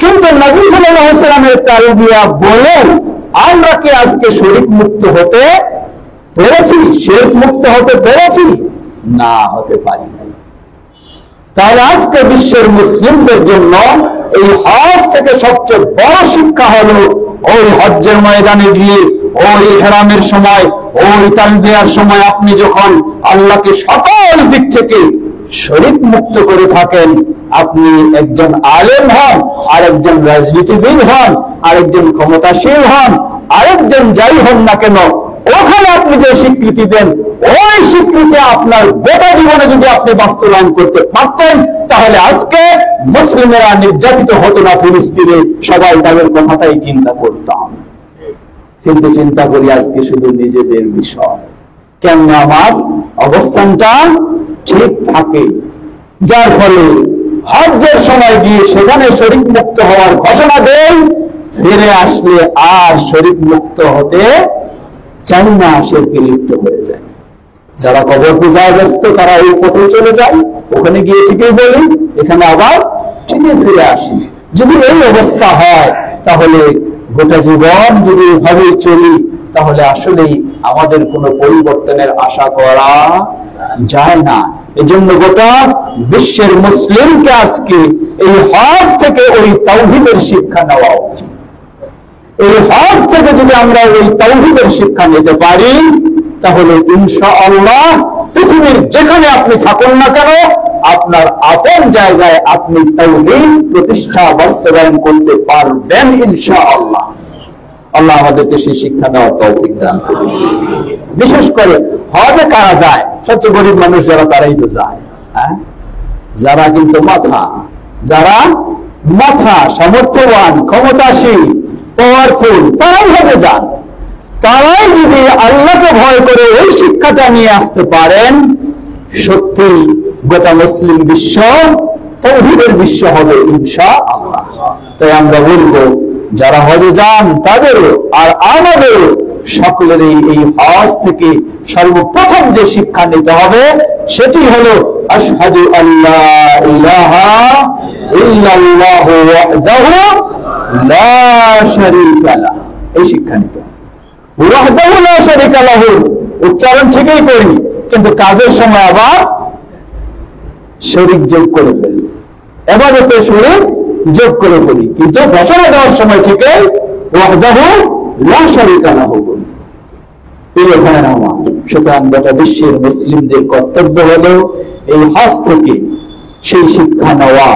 কিন্তু নবী সাল্লাল্লাহু আলাইহি ওয়াসাল্লামের তালবিয়া বলে আমরা কি আজকে শরীক মুক্ত হতে পেরেছি? শিরক মুক্ত হতে পেরেছি? না, হতে পারি না। তাহলে আজকে বিশ্বের মুসলিমদের জন্য এই হজ থেকে সবচেয়ে বড় শিক্ষা হলো, ওই হজ্জের ময়দানে গিয়ে ওই ইহরামের সময়, ওই তালবিয়ার সময় আপনি যখন আল্লাহকে সকল দিক থেকে শরীক মুক্ত করে থাকেন, আপনি একজন আলেম হন, আরেকজন রাজনীতিবিদ হন, আরেকজন ক্ষমতাশীল হন, আরেকজন যাই হন না কেন, ওখানে আপনি যে স্বীকৃতি দেন, ওই স্বীকৃতি আপনার গোটা জীবনে যদি আপনি বাস্তবায়ন করতে পারতেন, তাহলে আজকে মুসলিমেরা নির্যাতিত হতো না ফিলিস্তিনে, সবাই তাদের কথাটাই চিন্তা করতাম। কিন্তু চিন্তা করি আজকে শুধু নিজেদের বিষয়, কেন আমার অবস্থানটা ঠিক থাকে, যার ফলে হজ্জের সময় গিয়ে সেখানে শরীক মুক্ত হওয়ার ঘোষণা দেয়, ফিরে আসলে আর শরীক মুক্ত হতে চাই না, শিরকে লিপ্ত হয়ে যায়। যারা কবর পূজায় ব্যস্ত তারা ওই পথে চলে যায়, ওখানে গিয়ে ঠিকই বলি, এখানে আবার ঠিকই ফিরে আসি। যদি এই অবস্থা হয়, তাহলে গোটা জীবন যদি এভাবে চলি, তাহলে আসলেই আমাদের কোনো পরিবর্তনের আশা করা যায় না। এজন্য গোটা বিশ্বের মুসলিমকে আজকে এই হজ থেকে ওই তাওহীদের শিক্ষা নেওয়া উচিত। এই হজ থেকে যদি আমরা ওই তাওহীদের শিক্ষা নিতে পারি, তাহলে ইনশাআল্লাহ পৃথিবীর যেখানে আপনি থাকুন না কেন, আপনার আপন জায়গায় আপনি তাওহীদ প্রতিষ্ঠা বাস্তবায়ন করতে পারবেন ইনশাআল্লাহ। আল্লাহ আমাদেরকে সেই শিক্ষা দেওয়ার তৌফিক দান করুন। বিশেষ করে হজে কারা যায়? সবচেয়ে গরিব মানুষ যারা, তারাই তো যায়। যারা কিন্তু যারা মাথা সামর্থ্যবান, ক্ষমতাশীল, পাওয়ারফুল, তারাই হজে যান। তারাই যদি আল্লাহকে ভয় করে ওই শিক্ষাটা নিয়ে আসতে পারেন, সত্যি গোটা মুসলিম বিশ্ব তাওহীদের বিশ্ব হবে ইনশাআল্লাহ। তাই আমরা বলবো, যারা হজে যান তাদেরও আর আমাদের সকলেরই এই হজ থেকে সর্বপ্রথম যে শিক্ষা নিতে হবে, সেটি হলো আশহাদু আল্লা ইলাহা ইল্লাল্লাহু ওয়াহদাহু লা শারীকা লাহু। এই শিক্ষা নিতে হবে। ওয়াহদাহু লা শারীকা লাহু উচ্চারণ ঠিকই করি, কিন্তু কাজের সময় আবার শরীক যোগ করে ফেলি, ইবাদতে শরীক যোগ করে ফেলি, কিন্তু ঘোষণা দেওয়ার সময় থেকে ওয়াহদাহু লা শারীকা লাহু বলি। সুতরাং গোটা বিশ্বের মুসলিমদের কর্তব্য হলো এই হজ থেকে সেই শিক্ষা নেওয়া,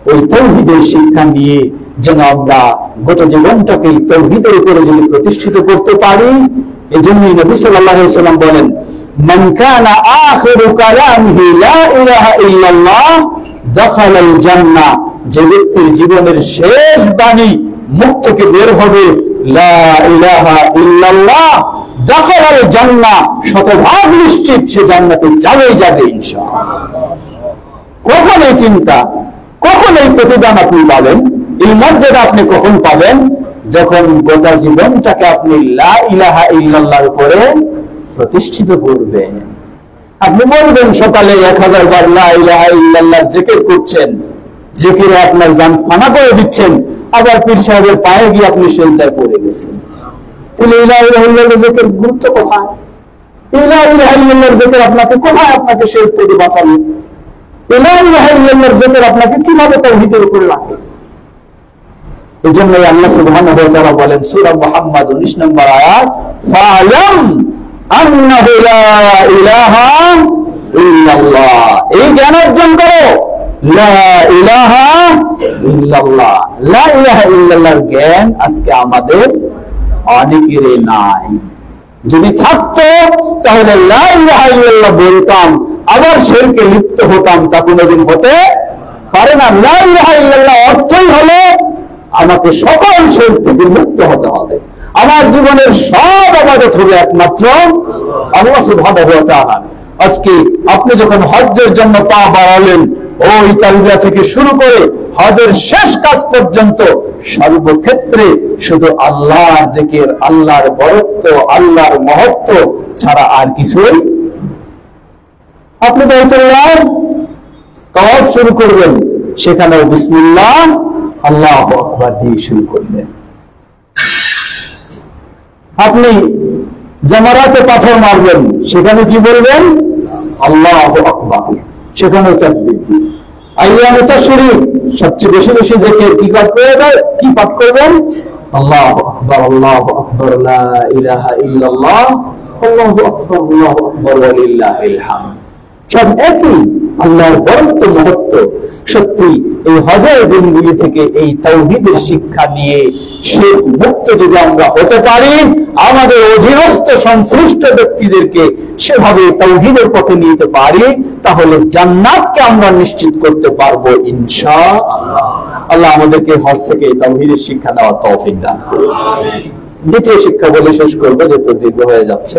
ওই তাওহীদের শিক্ষা নিয়ে যেন আমরা গোটা জীবনটাকে তাওহীদের উপরে যদি প্রতিষ্ঠিত করতে পারি। এই জন্যই নবী সাল্লাল্লাহু আলাইহি ওয়াসাল্লাম বলেন, মান কানা আখিরু কালামিহি লা ইলাহা ইল্লাল্লাহ দাখালাল জান্নাহ, যে ব্যক্তির জীবনের শেষ বাণী মুখ থেকে বের হবে লা ইলাহা ইল্লাল্লাহ দাখালাল জান্নাহ, শতভাগ নিশ্চিত সে জান্নাতে যাবেই যাবে ইনশাআল্লাহ। কখন এই চিন্তা, কখন এই প্রতিদান আপনি পাবেন, এই মর্যাদা আপনি কখন পাবেন? যখন গোটা জীবনটাকে আপনি লা ইলাহা ইল্লাল্লাহর উপরে প্রতিষ্ঠিত করবেন। আপনি বলবেন সকালে 1000 বার লা ইলাহা ইল্লাল্লাহ জিকির করছেন, জিকিরে আপনার জান ফানা করে দিচ্ছেন, আবার পীর সাহেবের পায়ে গিয়ে আপনি সেজদায় পড়ে গেছেন। তাহলে লা ইলাহা ইল্লাল্লাহ জিকির গুরুত্ব কোথায়? লা ইলাহা ইল্লাল্লাহ জিকির আপনাকে কোথায় আপনাকে শিরক থেকে বাঁচাবে? লা ইলাহা ইল্লাল্লাহ জিকির আপনাকে কিভাবে তাওহীদের উপরে রাখে? এজন্য আল্লাহ সুবহানাহু ওয়া তাআলা বলেন সূরা মুহাম্মদ 19 নম্বর আয়াত, ফা'লাম আন্নাহু লা ইলাহা ইল্লাল্লাহ, এই জ্ঞান অর্জন করো লা ইলাহা ইল্লাল্লাহ। লা ইলাহা ইল্লাল্লাহর জ্ঞান আজকে আমাদের অনেকেরই নাই। যদি থাকতো তাহলে লা ইলাহা ইল্লাল্লাহ বলতাম, আবার শিরকে লিপ্ত হতাম, তা কোনোদিন হতে পারে না। লা ইলাহা ইল্লাল্লাহ অর্থই হলো আমাকে সকল শিরক থেকে মুক্ত হতে হবে, আমার জীবনের সব ইবাদত হবে একমাত্র আল্লাহ সুবহানাহু ওয়া তাআলা। আজকে আপনি যখন হজ্জের জন্য পা বাড়ালেন, ওই তালবিয়া থেকে শুরু করে হজের শেষ কাজ পর্যন্ত সর্বক্ষেত্রে শুধু আল্লাহর জিকির, আল্লাহর বরত্ব, আল্লাহর মহত্ব ছাড়া আর কিছুই। আপনি বাইতুল্লাহ তাওয়াফ শুরু করবেন, সেখানেও বিসমিল্লাহ আল্লাহু আকবার দিয়ে শুরু করবেন। আপনি জামারাতে পাথর মারবেন, সেখানে কি বলবেন? আল্লাহু আকবার, সেখানেও তাকবীর। আইয়ামে তাশরীক সবচেয়ে বেশি বেশি জিকির কি পাঠ করবেন? আল্লাহু আকবার, আল্লাহু আকবার, লা ইলাহা ইল্লাল্লাহ, আল্লাহু আকবার, আল্লাহু আকবার, ওয়া লিল্লাহিল হামদ। সব একই, আল্লাহর বরত্ব মহত্ব। সত্যি এই হজের দিনগুলি থেকে এই তাওহীদের শিক্ষা নিয়ে শিরক মুক্ত যদি আমরা হতে পারি, আমাদের অধীনস্থ সংশ্লিষ্ট ব্যক্তিদেরকে সেভাবে তাওহীদের পথে নিতে পারি, তাহলে জান্নাতকে আমরা নিশ্চিত করতে পারবো ইনশাআল্লাহ। আল্লাহ আমাদেরকে হজ থেকে তাওহীদের শিক্ষা নেওয়ার তৌফিক দান করুন। দ্বিতীয় শিক্ষা বলে শেষ করবো, যেহেতু দীর্ঘ হয়ে যাচ্ছে।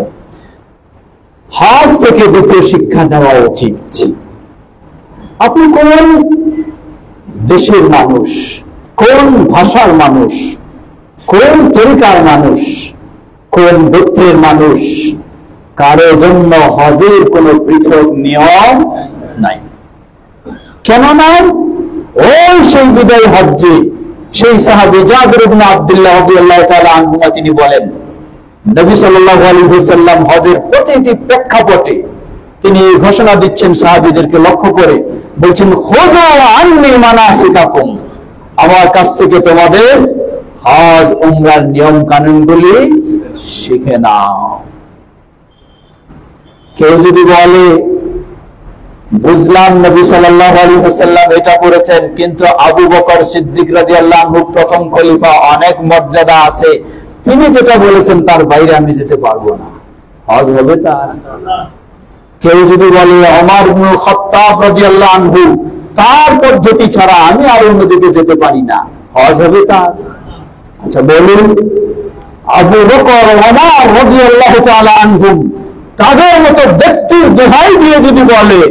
হজ থেকে দ্বিতীয় শিক্ষা নেওয়া উচিত, আপনি কোন দেশের মানুষ, কোন ভাষার মানুষ, কোন তরিকার মানুষ, কোন গোত্রের মানুষ, কারো জন্য হজের কোন পৃথক নিয়ম নাই। কেননা ওই সেই বিদায় হজ্জে সেই সাহাবী জাবির ইবনে আব্দুল্লাহ রাদিয়াল্লাহু তাআলা আনহু তিনি বলেন, নবী সাল্লাল্লাহু আলাইহি ওয়াসাল্লাম হজের প্রতিটি প্রেক্ষাপটে তিনি ঘোষণা দিচ্ছেন সাহাবীদেরকে লক্ষ্য করে, বলছেন খুযু আন্নী মানাসিকাকুম, আমার কাছ থেকে তোমাদের হজ উমরার নিয়ম কানুনগুলি শিখে নাও। কেউ যদি বলে বুঝলাম নবী সাল্লাল্লাহু আলাইহি ওয়াসাল্লাম এটা করেছেন, কিন্তু আবু বকর সিদ্দিক রাদিয়াল্লাহু আনহু প্রথম খলিফা, অনেক মর্যাদা আছে, তিনি যেটা বলেছেন তার বাইরে আমি যেতে পারবো না, হজ হবে তার? কেউ যদি বলে ওমর ইবনে খাত্তাব রাদিয়াল্লাহু আনহু, তার পদ্ধতি ছাড়া আমি আর অন্যদিকে যেতে পারি না, হজ হবে তার? আচ্ছা বলুন, আবু বকর ওমর রাদিয়াল্লাহু তাআলা আনহুম তাদের মতো ব্যক্তির দোহাই দিয়ে যদি বলে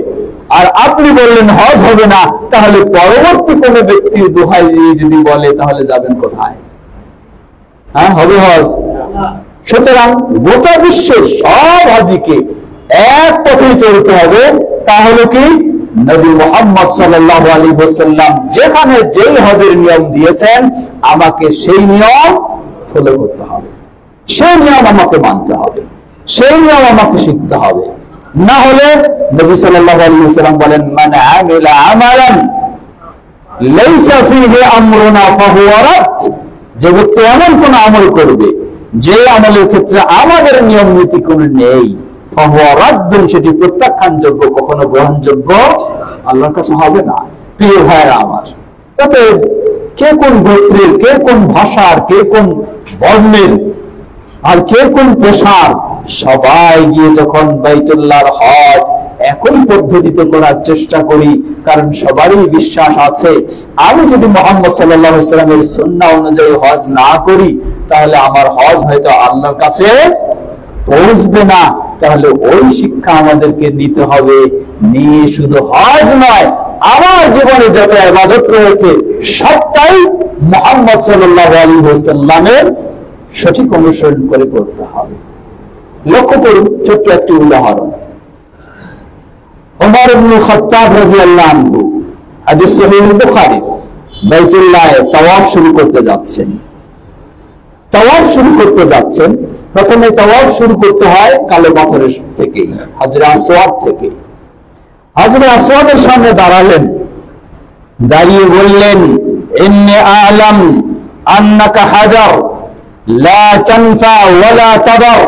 আর আপনি বললেন হজ হবে না, তাহলে পরবর্তী কোন ব্যক্তির দোহাই দিয়ে যদি বলে তাহলে যাবেন কোথায়? হ্যাঁ, হবে হজ? সুতরাং গোটা বিশ্বের সব হাজিকে এক পথে চলতে হবে। তাহলে কি নবী মুহাম্মদ সাল্লাল্লাহু আলাইহি ওয়াসাল্লাম যেখানে যেই হজের নিয়ম দিয়েছেন, আমাকে সেই নিয়ম ফলো করতে হবে, সেই নিয়ম আমাকে মানতে হবে, সেই নিয়ম আমাকে শিখতে হবে। না হলে নবী সাল্লাল্লাহু আলাইহি ওয়াসাল্লাম বলেন, মান আমিলা আমালান লাইসা ফীহি আমরুনা ফাহুয়া রাদ, যে ব্যক্তি এমন কোন আমল করবে যে আমলের ক্ষেত্রে আমাদের নিয়ম নীতি কোনো নেই, ফাহুয়া রাদ্দুন, সেটি প্রত্যাখ্যানযোগ্য, কখনো গ্রহণযোগ্য আল্লাহর কাছে হবে না। প্রিয় ভাইরা আমার, তবে কে কোন গোত্রের, কে কোন ভাষার, কে কোন বর্ণের আর কে কোন পেশার, সবাই গিয়ে যখন বাইতুল্লাহর হজ একই পদ্ধতিতে করার চেষ্টা করি, কারণ সবারই বিশ্বাস আছে আমি যদি মুহাম্মদ সাল্লাল্লাহু আলাইহি ওয়াসাল্লামের সুন্নাহ অনুযায়ী হজ না করি, তাহলে আমার হজ হয়তো আল্লাহর কাছে পৌঁছবে না। তাহলে ওই শিক্ষা আমাদেরকে নিতে হবে, নিয়ে শুধু হজ নয়, আমার জীবনে যত ইবাদত রয়েছে সবটাই মুহাম্মদ সাল্লাল্লাহু আলাইহি ওয়াসাল্লামের সঠিক অনুসরণ করে করতে হবে। লক্ষ্য করুন ছোট্ট একটি উদাহরণ, ওমর ইবনে খাত্তাব রাদিয়াল্লাহু আনহু, হাদিস সহিহ বুখারী, বাইতুল্লাহ তাওয়াফ শুরু করতে যাচ্ছেন। প্রথমে তাওয়াফ শুরু করতে হয় কালো পাথরের থেকে, হাজরে আসওয়াদ থেকে। হাজরে আসওয়াদের সামনে দাঁড়ালেন, দাঁড়িয়ে বললেন, ইন্নী আ'লাম আন্নাকা হাজার লা তানফা ওয়ালা তাদর,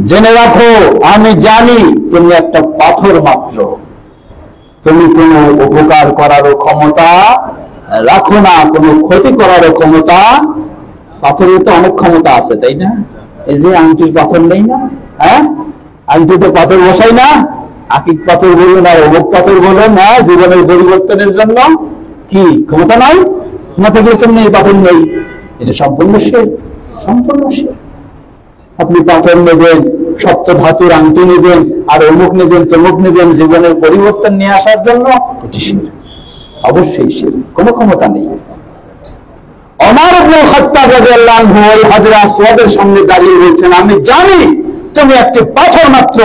জেনে রাখো আমি জানি তুমি একটা পাথর মাত্র, তুমি কোনো উপকার করারও ক্ষমতা রাখো না, কোনো ক্ষতি করারও ক্ষমতা। পাথরের তো অনেক ক্ষমতা আছে, তাই না? এই যে আংটির পাথর নেই না, হ্যাঁ, আংটিতে পাথর বসাই না, আকিক পাথর বলুন আর অমুক পাথর বলুন, হ্যাঁ, জীবনের পরিবর্তনের জন্য কি ক্ষমতা নাই? না থাকলে তুমি এই পাথর নেই, এটা সম্পূর্ণ সে। আপনি পাথর নেবেন, সপ্ত ধাতুর আংটি নেবেন, আর অমুক নেবেন, তমুক নেবেন, জীবনের পরিবর্তন নিয়ে আসার জন্য, এটি শিরক, অবশ্যই শিরক, কোনো ক্ষমতা নেই। ওমর ইবনে খাত্তাব রাদিয়াল্লাহু আনহু ওই হাজরে আসওয়াদের সামনে দাঁড়িয়ে বলছেন, আমি জানি তুমি একটি পাথর মাত্র,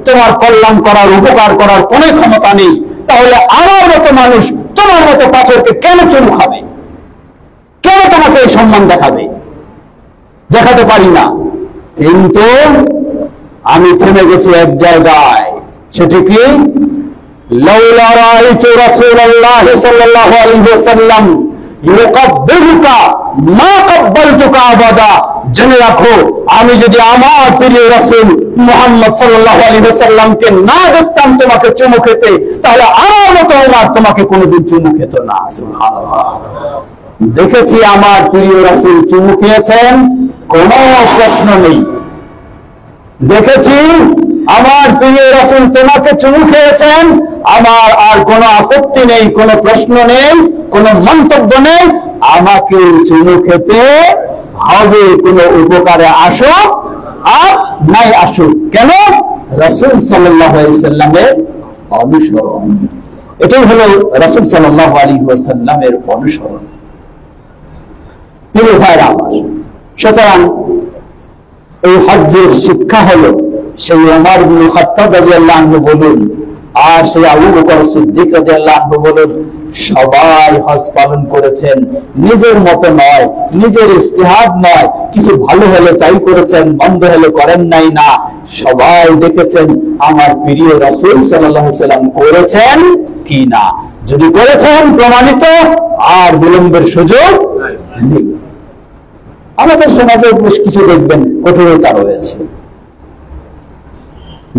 তোমার কল্যাণ করার, উপকার করার কোনো ক্ষমতা নেই। তাহলে আমার মতো মানুষ তোমার মতো পাথরকে কেন চুমু খাবে, কেন তোমাকে এই সম্মান দেখাতে পারি না। কিন্তু আমি থেমে গেছি এক জায়গায়, সেটি কি, লাউলা রাআইতু রাসূলুল্লাহ সাল্লাল্লাহু আলাইহি ওয়াসাল্লাম ইউকাব্বিলুকা মা কাব্বালতুকা আবাদা, জেনে রাখো আমি যদি আমার প্রিয় রাসূল মুহাম্মদ সাল্লাল্লাহু আলাইহি ওয়াসাল্লামকে না দেখতাম তোমাকে চুমু খেতে, তাহলে আমার মতো ওমর তোমাকে কোনোদিন চুমু খেত না। সুবহানাল্লাহ। দেখেছি আমার প্রিয় রাসূল চুমু খেয়েছেন, কোনো প্রশ্ন নেই। দেখেছি আমার প্রিয় রাসূল তোমাকে চুমু খেয়েছেন, আমার আর কোনো আপত্তি নেই, কোনো প্রশ্ন নেই, কোনো মন্তব্য নেই। আমাকে চুমু খেতে হবে, কোনো উপকারে আসুক আর নাই আসুক। কেন? রাসূল সাল্লাল্লাহু আলাইহি ওয়াসাল্লামের অনুসরণ। এটাই হলো রাসূল সাল্লাল্লাহু আলাইহি ওয়াসাল্লামের অনুসরণ। প্রিয় ভাইরা আমার, সুতরাং এই হজ্জের শিক্ষা হলো সেই ওমর ইবনে খাত্তাব রাদিয়াল্লাহু আনহু বলুন আর সেই আবু বকর সিদ্দিক রাদিয়াল্লাহু আনহু বলুন, সবাই হজ পালন করেছেন, নিজের মতো নয়, নিজের ইজতিহাদ নয়, কিছু ভালো হলে তাই করেছেন, মন্দ হলে করেন নাই, না, সবাই দেখেছেন আমার প্রিয় রাসূল সাল্লাল্লাহু আলাইহি ওয়াসাল্লাম করেছেন কি না। যদি করেছেন প্রমাণিত, আর বিলম্বের সুযোগ নেই। আমাদের সমাজে বেশ কিছু দেখবেন কঠোরতা রয়েছে।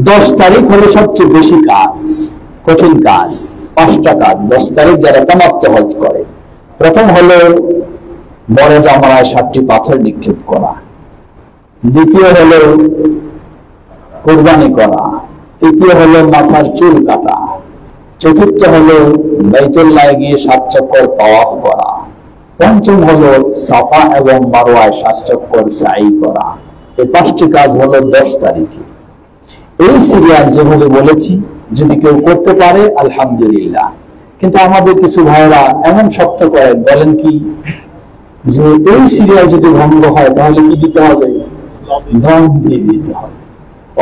10 তারিখ হলো সবচেয়ে বেশি কাজ, কঠিন কাজ। 5টা কাজ 10 তারিখ যারা তামাত্ত হজ করে। প্রথম হলো বড় জামরায় 7টি পাথর নিক্ষেপ করা, দ্বিতীয় হলো কুরবানি করা, তৃতীয় হলো মাথার চুল কাটা, চতুর্থ হলো বাইতুল্লাহ গিয়ে 7 চক্কর তাওয়াফ করা, পঞ্চম হলো সাফা এবং মারওয়ায় 7 চক্কর সাই করা। এই 5টি কাজ হলো 10 তারিখে। এই সিরিয়াল যেভাবে বলেছি, যদি কেউ করতে পারে আলহামদুলিল্লাহ। কিন্তু আমাদের কিছু ভাইরা এমন শক্ত করেন, বলেন কি যে এই সিরিয়াল যদি ভঙ্গ হয় তাহলে কি দিতে হবে? দম দিয়ে দিতে হবে।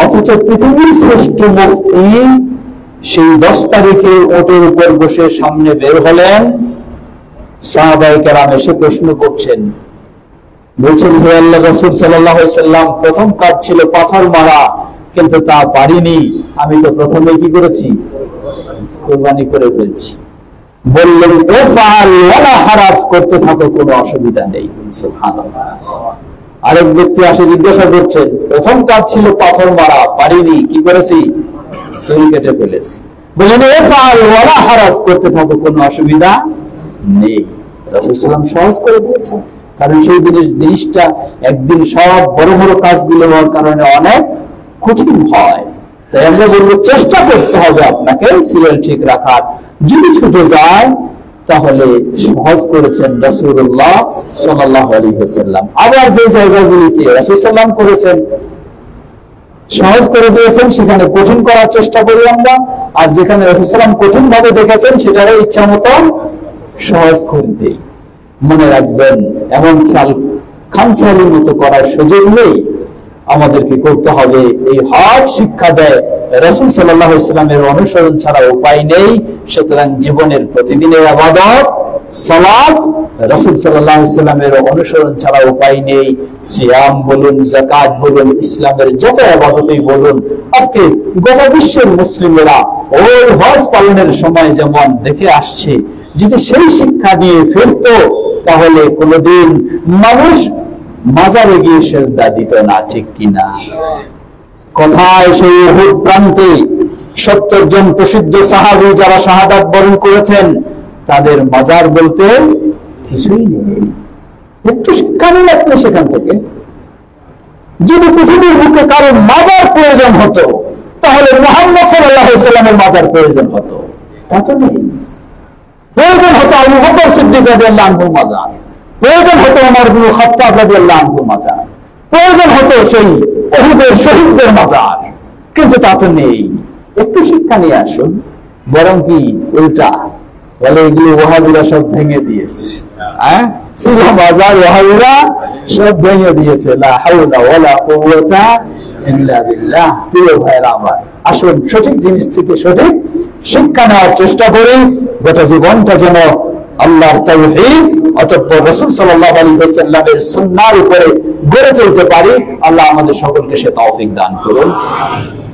অথচ পৃথিবীর শ্রেষ্ঠ মুফতি সেই 10 তারিখে ওটের উপর বসে সামনে বের হলেন, সাহাবায়ে কেরাম এসে প্রশ্ন করছেন, বলছেন, হে আল্লাহর রাসূল সাল্লাল্লাহু আলাইহি ওয়াসাল্লাম, প্রথম কাজ ছিল পাথর মারা, কিন্তু তা পারিনি, আমি তো প্রথমে কি করেছি? কুরবানি করে ফেলছি। বললেন, ইফআল ওয়ালা হারাজ, করতে থাকো, কোনো অসুবিধা নেই। সুবহানাল্লাহ। আরেক ব্যক্তি আসে জিজ্ঞাসা করছেন, প্রথম কাজ ছিল পাথর মারা, পারিনি, কি করেছি? ছুরি কেটে ফেলেছি। বললেন, ইফআল ওয়ালা হারাজ, করতে থাকো, কোনো অসুবিধা নেই। রাসূল সাল্লাল্লাহু আলাইহি ওয়াসাল্লাম সহজ করে দিয়েছেন, কারণ সেই জিনিসটা একদিন সব বড় বড় কাজগুলো হওয়ার কারণে অনেক কঠিন হয়। তাই আমরা বলবো, চেষ্টা করতে হবে আপনাকে সিরিয়াল ঠিক রাখার। যদি ছুটে যায় তাহলে সহজ করেছেন রাসূলুল্লাহ সাল্লাল্লাহু আলাইহি ওয়াসাল্লাম। আবার যে জায়গাগুলিতে রাসূল সাল্লাম করেছেন সহজ করে দিয়েছেন, সেখানে কঠিন করার চেষ্টা করি আমরা, আর যেখানে রাসূল সাল্লাম কঠিন ভাবে দেখেছেন সেটারও ইচ্ছা মতো সহজ করে দেই। মনে রাখবেন, এমন খামখেয়ালির মতো করার সুযোগ নেই। আমাদেরকে করতে হবে, এই হজ শিক্ষা দেয় রাসূল সাল্লাল্লাহু আলাইহি ওয়াসাল্লামের অনুসরণ ছাড়া উপায় নেই। সুতরাং জীবনের প্রতিদিনের ইবাদত সালাত রাসূল সাল্লাল্লাহু আলাইহি ওয়াসাল্লামের অনুসরণ ছাড়া উপায় নেই। সিয়াম বলুন, যাকাত বলুন, ইসলামের যত ইবাদতই বলুন, আজকে গোটা বিশ্বের মুসলিমেরা ওই হজ পালনের সময় যেমন দেখে আসছে, যদি সেই শিক্ষা নিয়ে ফিরতো তাহলে কোনোদিন মানুষ মাজারে গিয়ে সেজদা দিত না, ঠিক কিনা? কোথায় সেই উহুদ প্রান্তে 70 জন প্রসিদ্ধ সাহাবী যারা শাহাদাত বরণ করেছেন, তাদের মাজার বলতে কিছুই নেই। একটু শিক্ষা নিন আপনি সেখান থেকে। যদি পৃথিবীর বুকে কারো মাজার প্রয়োজন হতো তাহলে মুহাম্মদ সাল্লাল্লাহু আলাইহি ওয়াসাল্লামের মাজার প্রয়োজন হতো, তা তো নেই। প্রয়োজন হতো আবু বকর সিদ্দিক রাদিয়াল্লাহু আনহুর মাজার, প্রয়োজন হতো ওমর ইবনে খাত্তাব রাদিয়াল্লাহু আনহুর মাজার, প্রয়োজন হতো সেই উহুদের শহীদদের মাজার, কিন্তু তা তো নেই। একটু শিক্ষা নিয়ে আসুন। বরং কি উল্টা বলে, এগুলো ওয়াহাবিরা সব ভেঙে দিয়েছে। ছিল মাজার, ওয়াহাবিরা সব ভেঙে দিয়েছে। লা হাওলা ওয়ালা কুওয়াতা ইল্লা বিল্লাহ। প্রিয় ভাইরা আমার, আসুন সঠিক জিনিস থেকে সঠিক শিক্ষা নেওয়ার চেষ্টা করি। গোটা জীবনটা যেন আল্লাহর তাওহীদ অতঃপর রাসূল সাল্লাল্লাহু আলাইহি ওয়াসাল্লামের সুন্নাহর উপরে গড়ে তুলতে পারি। আল্লাহ আমাদের সকলকে সে তৌফিক দান করুন।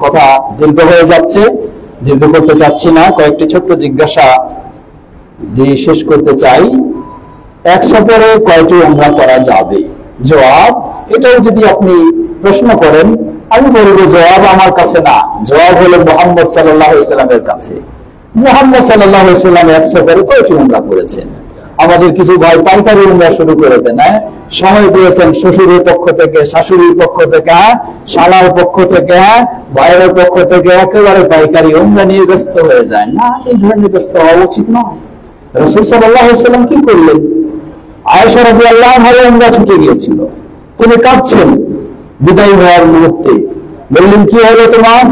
কথা দীর্ঘ হয়ে যাচ্ছে, দীর্ঘ করতে চাচ্ছি না। কয়েকটি ছোট্ট জিজ্ঞাসা দিয়ে শেষ করতে চাই। 1 সফরে কয়টি উমরা করা যাবে? জবাব, এটাও যদি আপনি প্রশ্ন করেন, আমি বলবো জবাব আমার কাছে না, জবাব হলো মুহাম্মদ সাল্লাল্লাহু আলাইহি ওয়াসাল্লামের কাছে। মুহাম্মদ সাল্লাল্লাহু আলাইহি ওয়াসাল্লাম 1 সফরে কয়টি উমরা করেছেন? আমাদের কিছু ভাই পাইকারি উমরা শুরু করে দেন। সময় পেয়েছেন শ্বশুরের পক্ষ থেকে, শাশুড়ির পক্ষ থেকে, শালার পক্ষ থেকে, ভাইয়ের পক্ষ থেকে, একেবারে পাইকারি উমরা নিয়ে ব্যস্ত হয়ে যায়। না, এই ধরনের ব্যস্ত হওয়া উচিত নয়। রাসূল সাল্লাল্লাহু আলাইহি ওয়াসাল্লাম কি করলেন? আয়েশা রাদিয়াল্লাহু আনহা উমরা ছুটে গিয়েছিল, তিনি কাঁদছেন বিদায় হওয়ার মুহূর্তে। বললেন, কি হলো তোমার?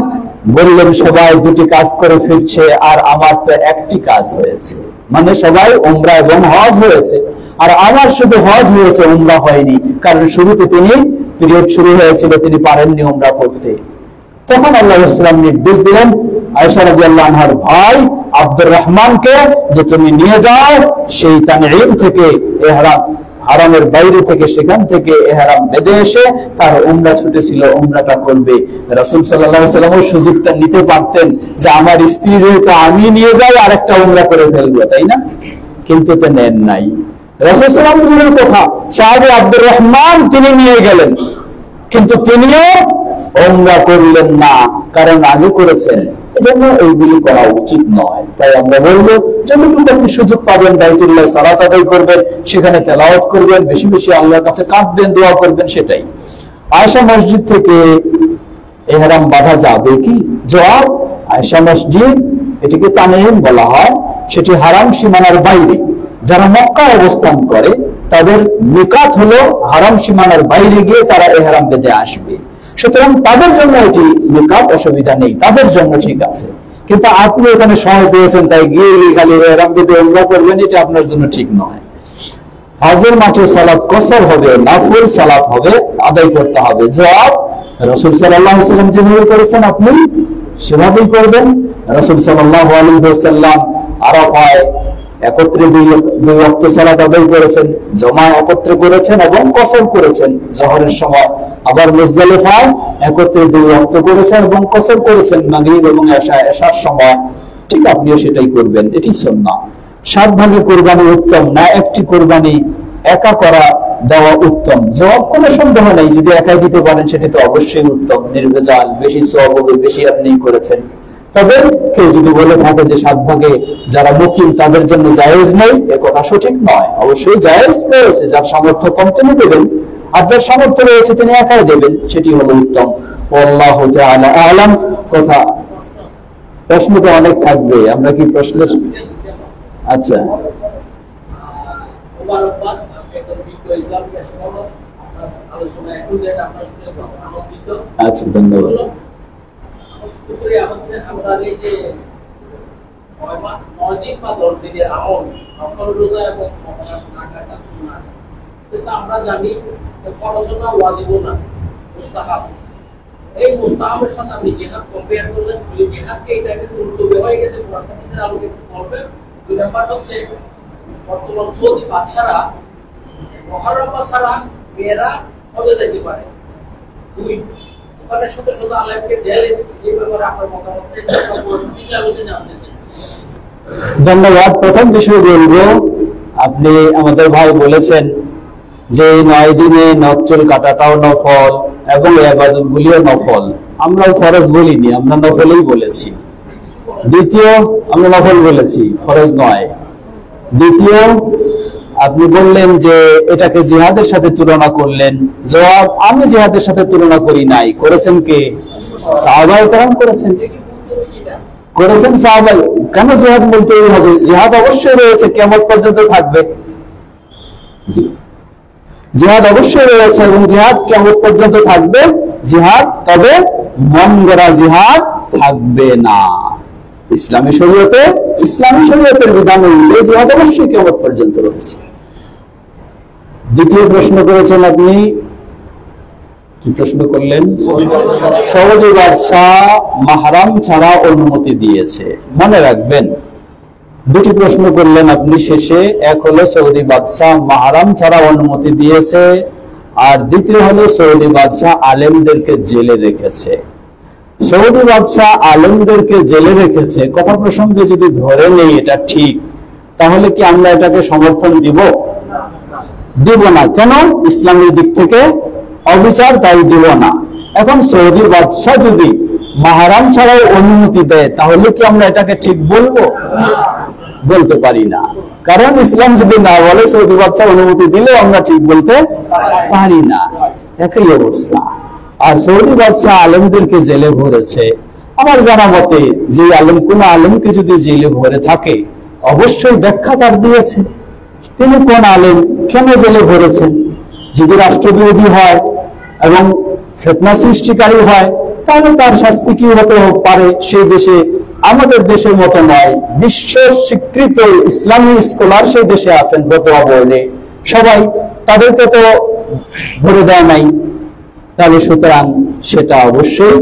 বললেন, সবাই 2টি কাজ করে ফিরছে আর আমার তো একটি কাজ হয়েছে। মানে সবাই উমরা এবং হজ হয়েছে, আর আমার শুধু হজ হয়েছে, উমরা হয়নি। কারণ শুরুতে তিনি পিরিয়ড শুরু হয়েছিল, তিনি পারেননি উমরা করতে। তখন আল্লাহ রাসূল নির্দেশ দিলেন আয়েশা রাদিয়াল্লাহু আনহার ভাই আব্দুর রহমানকে, যে তুমি নিয়ে যাও সেই তানঈম থেকে, ইহরাম হারামের বাইরে থেকে, সেখান থেকে ইহরাম বেঁধে এসে তার উমরা ছুটেছিল, উমরাটা করবে। রাসূল সাল্লাল্লাহু আলাইহি ওয়াসাল্লাম সুযোগটা নিতে পারতেন যে আমার স্ত্রী যেহেতু, আমি নিয়ে যাই আর একটা উমরা করে ফেলবো, তাই না? কিন্তু তো নেন নাই। রাসূল সাল্লাল্লাহু আলাইহি ওয়াসাল্লামের কথা সাহাবী আব্দুর রহমান তিনি নিয়ে গেলেন, কিন্তু তিনিও উমরা করলেন না, কারণ আগে করেছেন। এজন্য এইগুলি করা উচিত নয়। তাই আমরা বলবো, যতটুকু আপনি সুযোগ পাবেন বাইতুল্লাহ সালাত আদায় করবেন, সেখানে তেলাওয়াত করবেন, বেশি বেশি আল্লাহর কাছে কাঁদবেন, দোয়া করবেন, সেটাই। আয়েশা মসজিদ থেকে ইহরাম বাঁধা যাবে কি? জবাব, আয়েশা মসজিদ, এটিকে তানঈম বলা হয়, সেটি হারাম সীমানার বাইরে। যারা মক্কায় অবস্থান করে তাদের মিকাত হলো হারাম সীমানার বাইরে গিয়ে তারা ইহরাম বেঁধে আসবে। সুতরাং তাদের জন্য এটি মিকাত, অসুবিধা নেই, তাদের জন্য ঠিক আছে। কিন্তু আপনি এখানে সময় পেয়েছেন তাই গিয়ে খালি ইহরাম বেঁধে উমরা করবেন, এটা আপনার জন্য ঠিক নয়। হজের মাঠে সালাত কসর হবে, নাফিল সালাত হবে, আদায় করতে হবে। জবাব, রাসূল সাল্লাল্লাহু আলাইহি ওয়াসাল্লাম যেভাবে করেছেন আপনি সেভাবেই করবেন। রাসূল সাল্লাল্লাহু আলাইহি ওয়াসাল্লাম আরাফায় একত্রে 2 ওয়াক্ত সালাত আদায় করেছেন, জমা একত্রে করেছেন এবং কসর করেছেন জোহরের সময়। আবার মুজদালিফায় একত্রে 2 ওয়াক্ত করেছেন এবং কসর করেছেন মাগরিব এবং এশার সময়। ঠিক আপনিও সেটাই করবেন, এটি সুন্নাহ। 7 ভাগে কুরবানি উত্তম না একটি কুরবানি একা করা দেওয়া উত্তম? জবাব, কোনো সন্দেহ নেই, যদি একাই দিতে পারেন সেটি তো অবশ্যই উত্তম, নির্ভেজাল, বেশি সওয়াব হবে, বেশি আপনি করেছেন। তবে কেউ যদি বলে থাকে যে 7 ভাগে যারা মুকিম তাদের জন্য জায়েজ নেই, এ কথা সঠিক নয়। অবশ্যই জায়েজ রয়েছে, যার সামর্থ্য কম তিনি দেবেন, আর যার সামর্থ্য রয়েছে তিনি একাই দেবেন, সেটি হলো উত্তম। আল্লাহু তাআলা আ'লাম। কথা প্রশ্ন তো অনেক থাকবে, আমরা কি প্রশ্ন? আচ্ছা, আচ্ছা, ধন্যবাদ। আমরা জানি পড়াশোনা ওয়াজিব না, মুস্তাহাব। এই মুস্তাহাবের সাথে আপনি জিহাদ কম্পেয়ার করলেন, জিহাদকে এটা গুরুত্ব দেওয়া হয়ে গেছে কোরআন হাদিসের আলোকে বলবেন। 2 নাম্বার হচ্ছে বর্তমান সৌদি বাচ্চারা মহরম ছাড়া মেয়েরা হজে যেতে পারে। দুই, ওখানে শত শত আলেমকে জেলে দিচ্ছে। এই ব্যাপারে আপনার মতামত আমি জানতে চাই। ধন্যবাদ। প্রথম বিষয় বলবো, আপনি আমাদের ভাই বলেছেন যে 9 দিনে নখ চুল কাটাটাও নফল এবং ইবাদত গুলিও নফল। আমরা ফরজ বলিনি, আমরা নফলই বলেছি। দ্বিতীয়, আমরা নফল বলেছি, ফরজ নয়। দ্বিতীয়, আপনি বললেন যে এটাকে জিহাদের সাথে তুলনা করলেন। জবাব, আমি জিহাদের সাথে তুলনা করি নাই। করেছেন কে? সাহাবায়ে কেরাম করেছেন। করেছেন সাহাবায়ে। কেন জিহাদ বলতে হবে? জিহাদ অবশ্যই রয়েছে, কিয়ামত পর্যন্ত থাকবে। জিহাদ অবশ্যই রয়েছে এবং জিহাদ কিয়ামত পর্যন্ত থাকবে জিহাদ, তবে মন গড়া জিহাদ থাকবে না। ইসলামী শরীয়তের বিধান অনুযায়ী জিহাদ অবশ্যই কিয়ামত পর্যন্ত রয়েছে। দ্বিতীয় প্রশ্ন করেছেন আপনি, কি প্রশ্ন করলেন? সৌদি বাদশাহ মাহরাম ছাড়া অনুমতি দিয়েছে। মনে রাখবেন, দুটি প্রশ্ন করলেন আপনি শেষে। এক হলো সৌদি বাদশাহ মাহরাম ছাড়া অনুমতি দিয়েছে, আর দ্বিতীয় হলো সৌদি বাদশাহ আলেমদেরকে জেলে রেখেছে। সৌদি বাদশাহ আলেমদেরকে জেলে রেখেছে কথা প্রসঙ্গে যদি ধরে নেই এটা ঠিক, তাহলে কি আমরা এটাকে সমর্থন দিব? দিব না। কেন? ইসলামের দিক থেকে অবিচার, তাই দিব না। এখন সৌদি বাদশাহ যদি মাহরাম ছাড়াও অনুমতি দেয়, তাহলে কি আমরা এটাকে ঠিক বলবো? বলতে পারি না। কারণ ইসলাম যদি না বলে, সৌদি বাদশাহ অনুমতি দিলে আমরা ঠিক বলতে পারি না। একই অবস্থা। আর সৌদি বাদশাহ আলেমদেরকে জেলে ভরেছে। আমার জানা মতে যে কোন আলেমকে যদি জেলে ভরে থাকে, অবশ্যই ব্যাখ্যা তার দিয়েছে তিনি কোন আলেম, কেন জেলে ভরেছেন। যদি রাষ্ট্রবিরোধী হয় এবং ফিতনা সৃষ্টিকারী হয়, তাহলে তার শাস্তি কি হতে পারে সেই দেশে, আমাদের দেশের মতো নয়। বিশ্ব স্বীকৃত ইসলামী স্কলার সেই দেশে আছেন, ফতোয়া বোর্ডে সবাই, তাদেরকে তো ভরে দেয় নাই। তাহলে সুতরাং সেটা অবশ্যই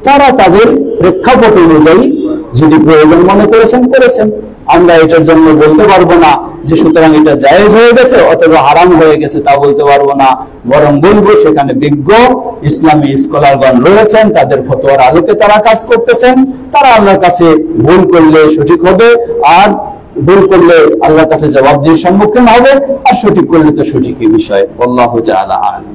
তারা তাদের প্রেক্ষাপট অনুযায়ী যদি প্রয়োজন মনে করেছেন। আমরা এটার জন্য বলতে পারবো না যে সুতরাং এটা জায়েজ হয়ে গেছে অথবা হারাম হয়ে গেছে, তা বলতে পারবো না। বরং বলবো সেখানে বিজ্ঞ ইসলামী স্কলারগণ রয়েছেন, তাদের ফতোয়ার আলোকে তারা কাজ করতেছেন। তারা আল্লাহর কাছে ভুল করলে সঠিক হবে, আর ভুল করলে আল্লাহর কাছে জবাবদিহির সম্মুখীন হবে, আর সঠিক করলে তো সঠিকই বিষয়। আল্লাহু তাআলা আ'লাম।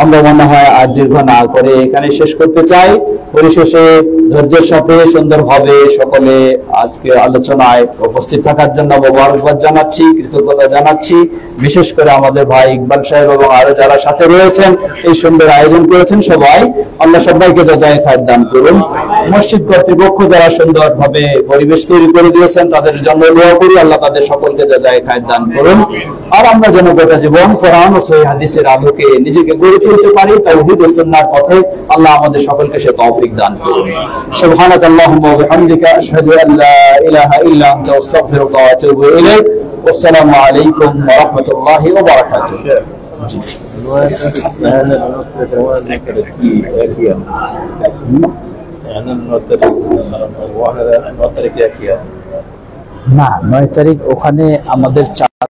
আমরা মনে হয় আর দীর্ঘ না করে এখানে শেষ করতে চাই। পরিশেষে ধৈর্যের সাথে সুন্দরভাবে সকলে আজকে আলোচনায় উপস্থিত থাকার জন্য মোবারকবাদ জানাচ্ছি, কৃতজ্ঞতা জানাচ্ছি। বিশেষ করে আমাদের ভাই ইকবাল সাহেব এবং আরো যারা সাথে রয়েছেন, এই সুন্দর আয়োজন করেছেন, সবাই আল্লাহ সবাইকে জাযায়ে খায়র দান করুন। মসজিদ কর্তৃপক্ষ যারা সুন্দরভাবে পরিবেশ তৈরি করে দিয়েছেন, তাদের জন্য দোয়া করি, আল্লাহ তাদের সকলকে জাযায়ে খায়র দান করুন। আর আমরা যেন গোটা জীবন কোরআন ও সহিহ হাদিসের আলোকে নিজেকে গড়ে তুলতে পারি, তাওহীদ ও সুন্নাহর পথে আল্লাহ আমাদের সকলকে সে তৌফিক দান করুন। সুবহানাকাল্লাহুম্মা ওয়া বিহামদিকা আশহাদু আল লা ইলাহা ইল্লা আনতা আস্তাগফিরুকা ওয়া আতুবু ইলাইক। আসসালামু আলাইকুম ওয়া রাহমাতুল্লাহি ওয়া বারাকাতুহু। না, 9 তারিখ ওখানে আমাদের